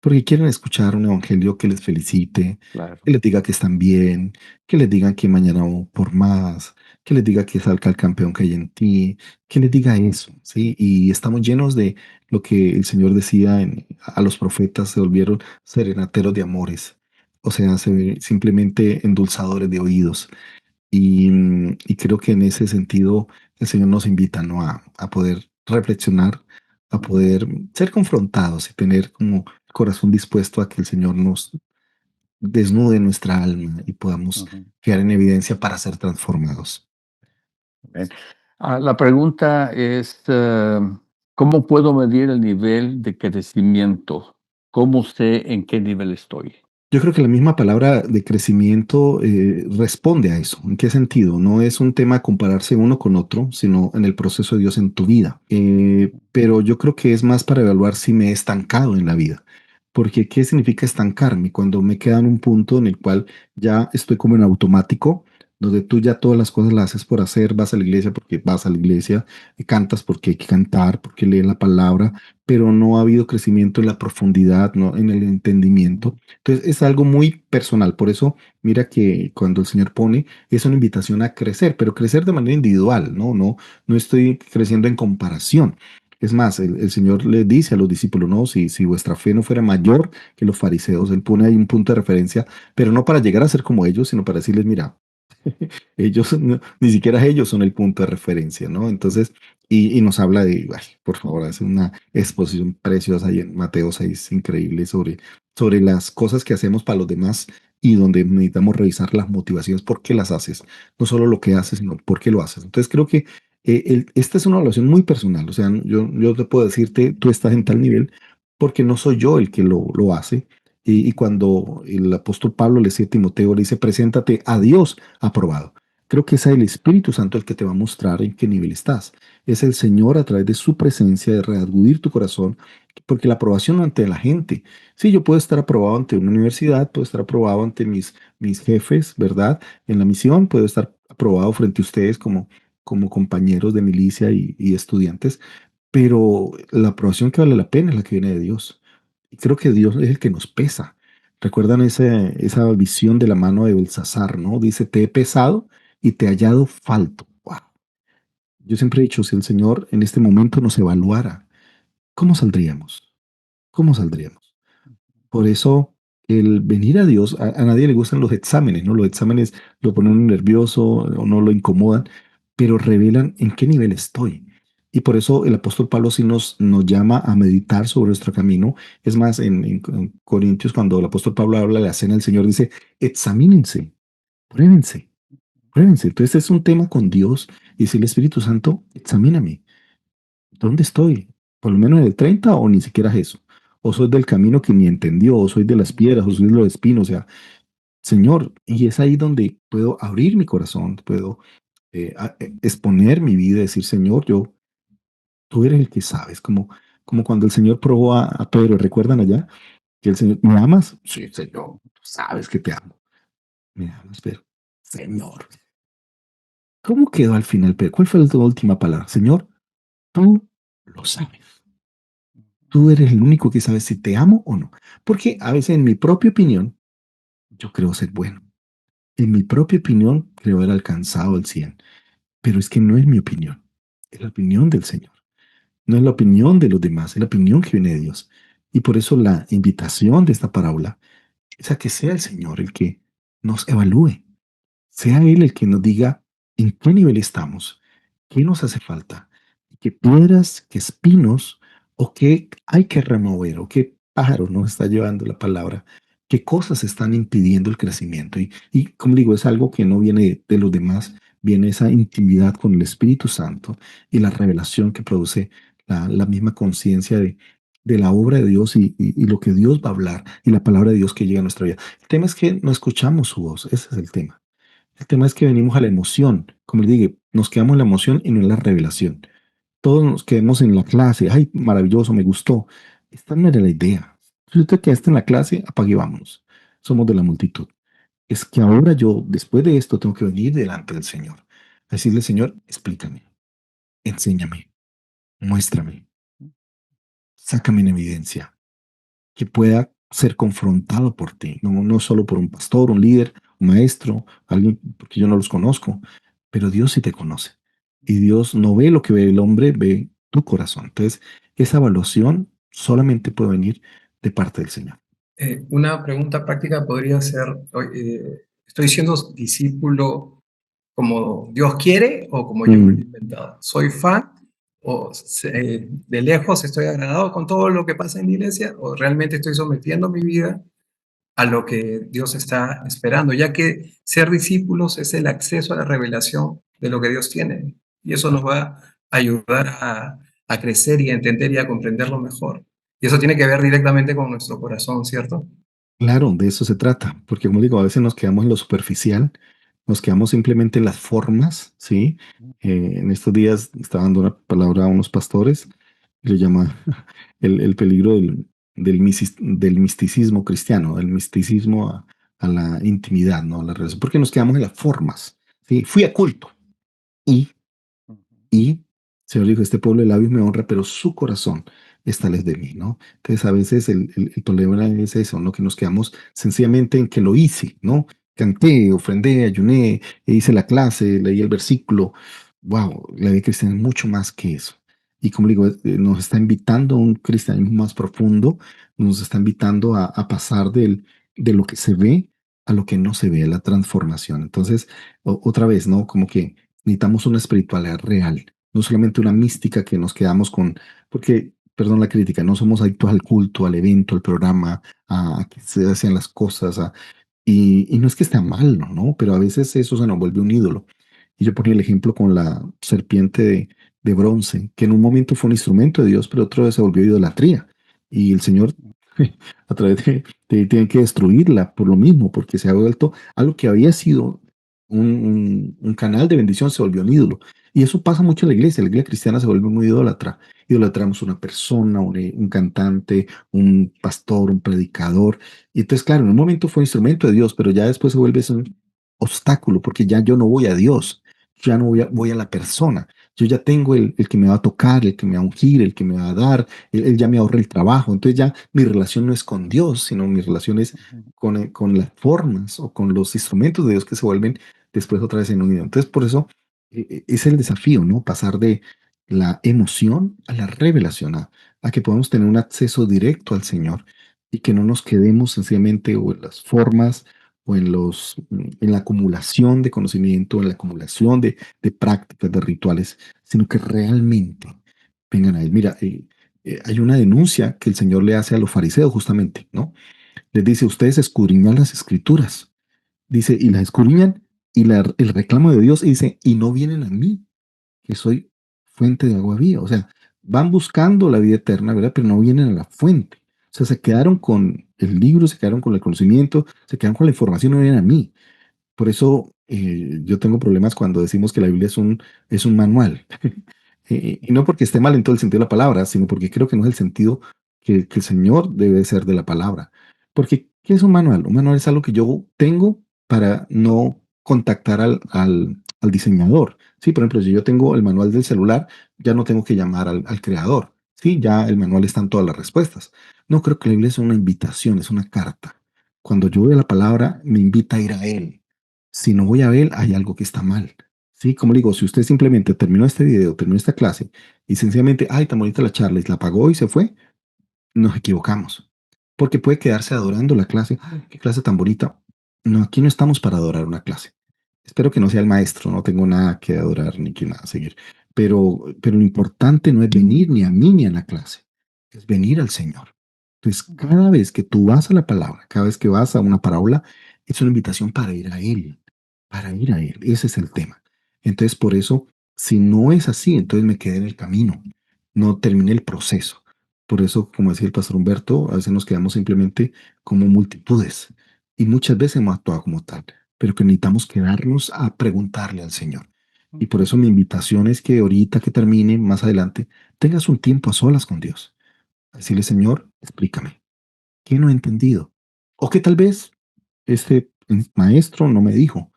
porque quieren escuchar un evangelio que les felicite, que claro, les diga que están bien, que les digan que mañana vamos por más, que les diga que salga el campeón que hay en ti, que les diga eso, ¿sí? Y estamos llenos de lo que el Señor decía a los profetas, se volvieron serenateros de amores, o sea, simplemente endulzadores de oídos. Y creo que en ese sentido el Señor nos invita, ¿no? A poder reflexionar, a poder ser confrontados y tener como el corazón dispuesto a que el Señor nos desnude nuestra alma y podamos ujú, quedar en evidencia para ser transformados. bien. La pregunta es, ¿cómo puedo medir el nivel de crecimiento? ¿Cómo sé en qué nivel estoy? Yo creo que la misma palabra de crecimiento responde a eso. ¿En qué sentido? No es un tema compararse uno con otro, sino en el proceso de Dios en tu vida. Pero yo creo que es más para evaluar si me he estancado en la vida. Porque ¿qué significa estancarme? Cuando me queda en un punto en el cual ya estoy como en automático, donde tú ya todas las cosas las haces por hacer, vas a la iglesia porque vas a la iglesia, cantas porque hay que cantar, porque lees la palabra, pero no ha habido crecimiento en la profundidad, no en el entendimiento. Entonces es algo muy personal. Por eso, mira que cuando el Señor pone, es una invitación a crecer, pero crecer de manera individual, ¿no? No estoy creciendo en comparación. Es más, el Señor le dice a los discípulos, no, si vuestra fe no fuera mayor que los fariseos, Él pone ahí un punto de referencia, pero no para llegar a ser como ellos, sino para decirles, mira, ellos, ni siquiera ellos son el punto de referencia, ¿no? Entonces, y nos habla de, ay, por favor, hace una exposición preciosa ahí en Mateo 6, increíble, sobre las cosas que hacemos para los demás y donde necesitamos revisar las motivaciones, por qué las haces, no solo lo que haces, sino por qué lo haces. Entonces, creo que esta es una evaluación muy personal, o sea, yo te puedo decirte, tú estás en tal nivel, porque no soy yo el que lo hace. Y cuando el apóstol Pablo le dice a Timoteo, le dice, preséntate a Dios aprobado. Creo que es el Espíritu Santo el que te va a mostrar en qué nivel estás. Es el Señor a través de su presencia de redarguir tu corazón, porque la aprobación ante la gente. Sí, yo puedo estar aprobado ante una universidad, puedo estar aprobado ante mis jefes, ¿verdad? En la misión, puedo estar aprobado frente a ustedes como como compañeros de milicia y estudiantes, pero la aprobación que vale la pena es la que viene de Dios. Y creo que Dios es el que nos pesa. ¿Recuerdan esa visión de la mano de Belsasar, no? Dice, te he pesado y te he hallado falto. ¡Wow! Yo siempre he dicho, si el Señor en este momento nos evaluara, ¿cómo saldríamos? ¿Cómo saldríamos? Por eso, el venir a Dios, a nadie le gustan los exámenes, ¿no? Los exámenes lo ponen uno nervioso o no lo incomodan, pero revelan en qué nivel estoy. Y por eso el apóstol Pablo sí nos llama a meditar sobre nuestro camino. Es más, en Corintios, cuando el apóstol Pablo habla de la cena del Señor, dice, examínense, pruébense, pruébense. Entonces es un tema con Dios y decirle, Espíritu Santo, examíname. ¿Dónde estoy? ¿Por lo menos en el 30 o ni siquiera eso? ¿O soy del camino que ni entendió? ¿O soy de las piedras? ¿O soy de los espinos? O sea, Señor, y es ahí donde puedo abrir mi corazón, puedo exponer mi vida, decir, Señor, tú eres el que sabes, como cuando el Señor probó a Pedro, ¿recuerdan allá? Que el Señor, ¿me amas? Sí, Señor, tú sabes que te amo. Me amas, pero, Señor, ¿cómo quedó al final, Pedro? ¿Cuál fue la última palabra? Señor, tú lo sabes. Tú eres el único que sabe si te amo o no. Porque a veces en mi propia opinión, yo creo ser bueno. En mi propia opinión, creo haber alcanzado el 100. Pero es que no es mi opinión. Es la opinión del Señor. No es la opinión de los demás, es la opinión que viene de Dios. Y por eso la invitación de esta parábola es a que sea el Señor el que nos evalúe. Sea Él el que nos diga en qué nivel estamos, qué nos hace falta, qué piedras, qué espinos o qué hay que remover o qué pájaro nos está llevando la palabra, qué cosas están impidiendo el crecimiento. Y como digo, es algo que no viene de los demás, viene esa intimidad con el Espíritu Santo y la revelación que produce la misma conciencia de la obra de Dios y lo que Dios va a hablar y la palabra de Dios que llega a nuestra vida. El tema es que no escuchamos su voz, ese es el tema. El tema es que venimos a la emoción. Como le dije, nos quedamos en la emoción y no en la revelación. Todos nos quedamos en la clase. Ay, maravilloso, me gustó. Esta no era la idea. Si usted quedaste en la clase, apague y vámonos. Somos de la multitud. Es que ahora yo, después de esto, tengo que venir delante del Señor. A decirle, Señor, explícame, enséñame, muéstrame, sácame en evidencia, que pueda ser confrontado por ti, no solo por un pastor, un líder, un maestro, alguien, porque yo no los conozco, pero Dios sí te conoce. Y Dios no ve lo que ve el hombre, ve tu corazón. Entonces, esa evaluación solamente puede venir de parte del Señor. Una pregunta práctica podría ser, ¿estoy siendo discípulo como Dios quiere o como yo me lo he inventado? ¿Soy fan o de lejos estoy agradado con todo lo que pasa en la iglesia o realmente estoy sometiendo mi vida a lo que Dios está esperando? Ya que ser discípulos es el acceso a la revelación de lo que Dios tiene y eso nos va a ayudar a crecer y a entender y a comprenderlo mejor. Y eso tiene que ver directamente con nuestro corazón, ¿cierto? Claro, de eso se trata, porque como digo, a veces nos quedamos en lo superficial, nos quedamos simplemente en las formas, ¿sí? En estos días estaba dando una palabra a unos pastores, y le llama el peligro del misticismo cristiano, del misticismo a la intimidad, ¿no? A la relación, porque nos quedamos en las formas, ¿sí? Fui a culto y y el Señor dijo, este pueblo de labios me honra, pero su corazón está lejos de mí, ¿no? Entonces a veces el problema es eso, ¿no? Que nos quedamos sencillamente en que lo hice, ¿no? Canté, ofrendé, ayuné, hice la clase, leí el versículo. Wow, la vida cristiana es mucho más que eso. Y como digo, nos está invitando a un cristianismo más profundo, nos está invitando a pasar de lo que se ve a lo que no se ve, a la transformación. Entonces, otra vez, ¿no? Como que necesitamos una espiritualidad real, no solamente una mística que nos quedamos con, porque, perdón la crítica, no somos adictos al culto, al evento, al programa, a que se hacen las cosas, y no es que esté mal, ¿no? Pero a veces eso se nos vuelve un ídolo. Y yo ponía el ejemplo con la serpiente de bronce, que en un momento fue un instrumento de Dios, pero otro vez se volvió idolatría. Y el Señor, a través tiene que destruirla por lo mismo, porque se ha vuelto algo que había sido un canal de bendición, se volvió un ídolo. Y eso pasa mucho en la iglesia cristiana se vuelve muy idólatra. Idolatramos una persona, un cantante, un pastor, un predicador. Y entonces, claro, en un momento fue instrumento de Dios, pero ya después se vuelve un obstáculo, porque ya yo no voy a Dios, ya no voy a la persona. Yo ya tengo el que me va a tocar, el que me va a ungir, el que me va a dar, él ya me ahorra el trabajo. Entonces ya mi relación no es con Dios, sino mi relación es con las formas o con los instrumentos de Dios que se vuelven después otra vez en unido. Entonces por eso es el desafío, ¿no? Pasar de la emoción a la revelación, a que podamos tener un acceso directo al Señor y que no nos quedemos sencillamente o en las formas o en la acumulación de conocimiento, en la acumulación de prácticas, de rituales, sino que realmente vengan a Él. Mira, hay una denuncia que el Señor le hace a los fariseos justamente, ¿no? Les dice, ustedes escudriñan las escrituras, dice, y las escudriñan y el reclamo de Dios, y dice, y no vienen a mí, que soy fuente de agua viva. O sea, van buscando la vida eterna, ¿verdad? Pero no vienen a la fuente. O sea, se quedaron con el libro, se quedaron con el conocimiento, se quedaron con la información, no vienen a mí. Por eso yo tengo problemas cuando decimos que la Biblia es un manual. Y no porque esté mal en todo el sentido de la palabra, sino porque creo que no es el sentido que el Señor debe ser de la palabra. Porque, ¿qué es un manual? Un manual es algo que yo tengo para no contactar al diseñador. Sí, por ejemplo, si yo tengo el manual del celular, ya no tengo que llamar al creador. Sí, ya el manual están todas las respuestas. No, creo que la Biblia es una invitación, es una carta. Cuando yo veo la palabra, me invita a ir a Él. Si no voy a Él, hay algo que está mal. Sí, como le digo, si usted simplemente terminó este video, terminó esta clase y sencillamente, ay, tan bonita la charla y la apagó y se fue, nos equivocamos. Porque puede quedarse adorando la clase. Ay, qué clase tan bonita. No, aquí no estamos para adorar una clase. Espero que no sea el maestro, no tengo nada que adorar ni que nada seguir. Pero lo importante no es venir ni a mí ni a la clase, es venir al Señor. Entonces, cada vez que tú vas a la palabra, cada vez que vas a una parábola, es una invitación para ir a Él, para ir a Él. Ese es el tema. Entonces, por eso, si no es así, entonces me quedé en el camino, no terminé el proceso. Por eso, como decía el pastor Humberto, a veces nos quedamos simplemente como multitudes y muchas veces hemos actuado como tal, pero que necesitamos quedarnos a preguntarle al Señor. Y por eso mi invitación es que ahorita que termine, más adelante, tengas un tiempo a solas con Dios. A decirle, Señor, explícame, ¿qué no he entendido? O que tal vez este maestro no me dijo,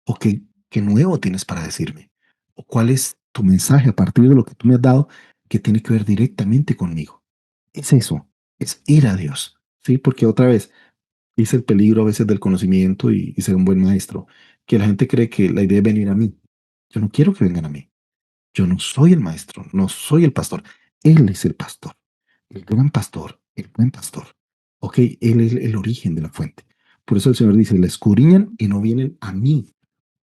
o qué nuevo tienes para decirme, o cuál es tu mensaje a partir de lo que tú me has dado que tiene que ver directamente conmigo. Es eso, es ir a Dios, ¿sí? Porque otra vez, es el peligro a veces del conocimiento y ser un buen maestro, que la gente cree que la idea es venir a mí. Yo no quiero que vengan a mí. Yo no soy el maestro, no soy el pastor. Él es el pastor, el gran pastor, el buen pastor. Ok, Él es el origen de la fuente. Por eso el Señor dice, la escudriñan y no vienen a mí,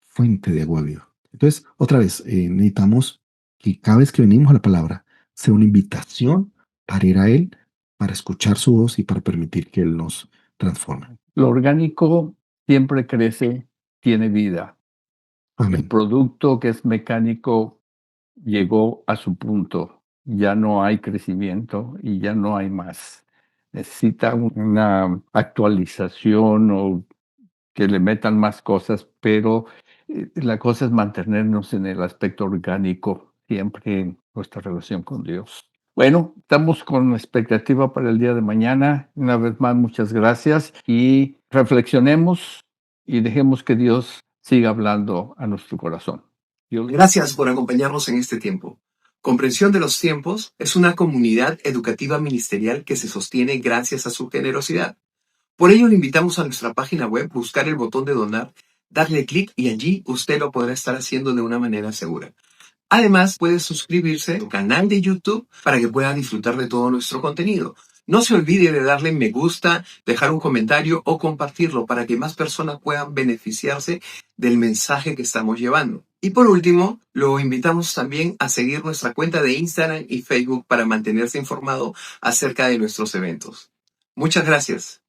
fuente de agua viva. Entonces, otra vez, necesitamos que cada vez que venimos a la palabra sea una invitación para ir a Él, para escuchar su voz y para permitir que Él nos transforme. Lo orgánico siempre crece, tiene vida. El Amén. producto que es mecánico llegó a su punto. Ya no hay crecimiento y ya no hay más. Necesita una actualización o que le metan más cosas, pero la cosa es mantenernos en el aspecto orgánico, siempre en nuestra relación con Dios. Bueno, estamos con expectativa para el día de mañana. Una vez más, muchas gracias y reflexionemos y dejemos que Dios siga hablando a nuestro corazón. Gracias por acompañarnos en este tiempo. Comprensión de los Tiempos es una comunidad educativa ministerial que se sostiene gracias a su generosidad. Por ello, le invitamos a nuestra página web, buscar el botón de donar, darle clic y allí usted lo podrá estar haciendo de una manera segura. Además, puede suscribirse al canal de YouTube para que pueda disfrutar de todo nuestro contenido. No se olvide de darle me gusta, dejar un comentario o compartirlo para que más personas puedan beneficiarse del mensaje que estamos llevando. Y por último, lo invitamos también a seguir nuestra cuenta de Instagram y Facebook para mantenerse informado acerca de nuestros eventos. Muchas gracias.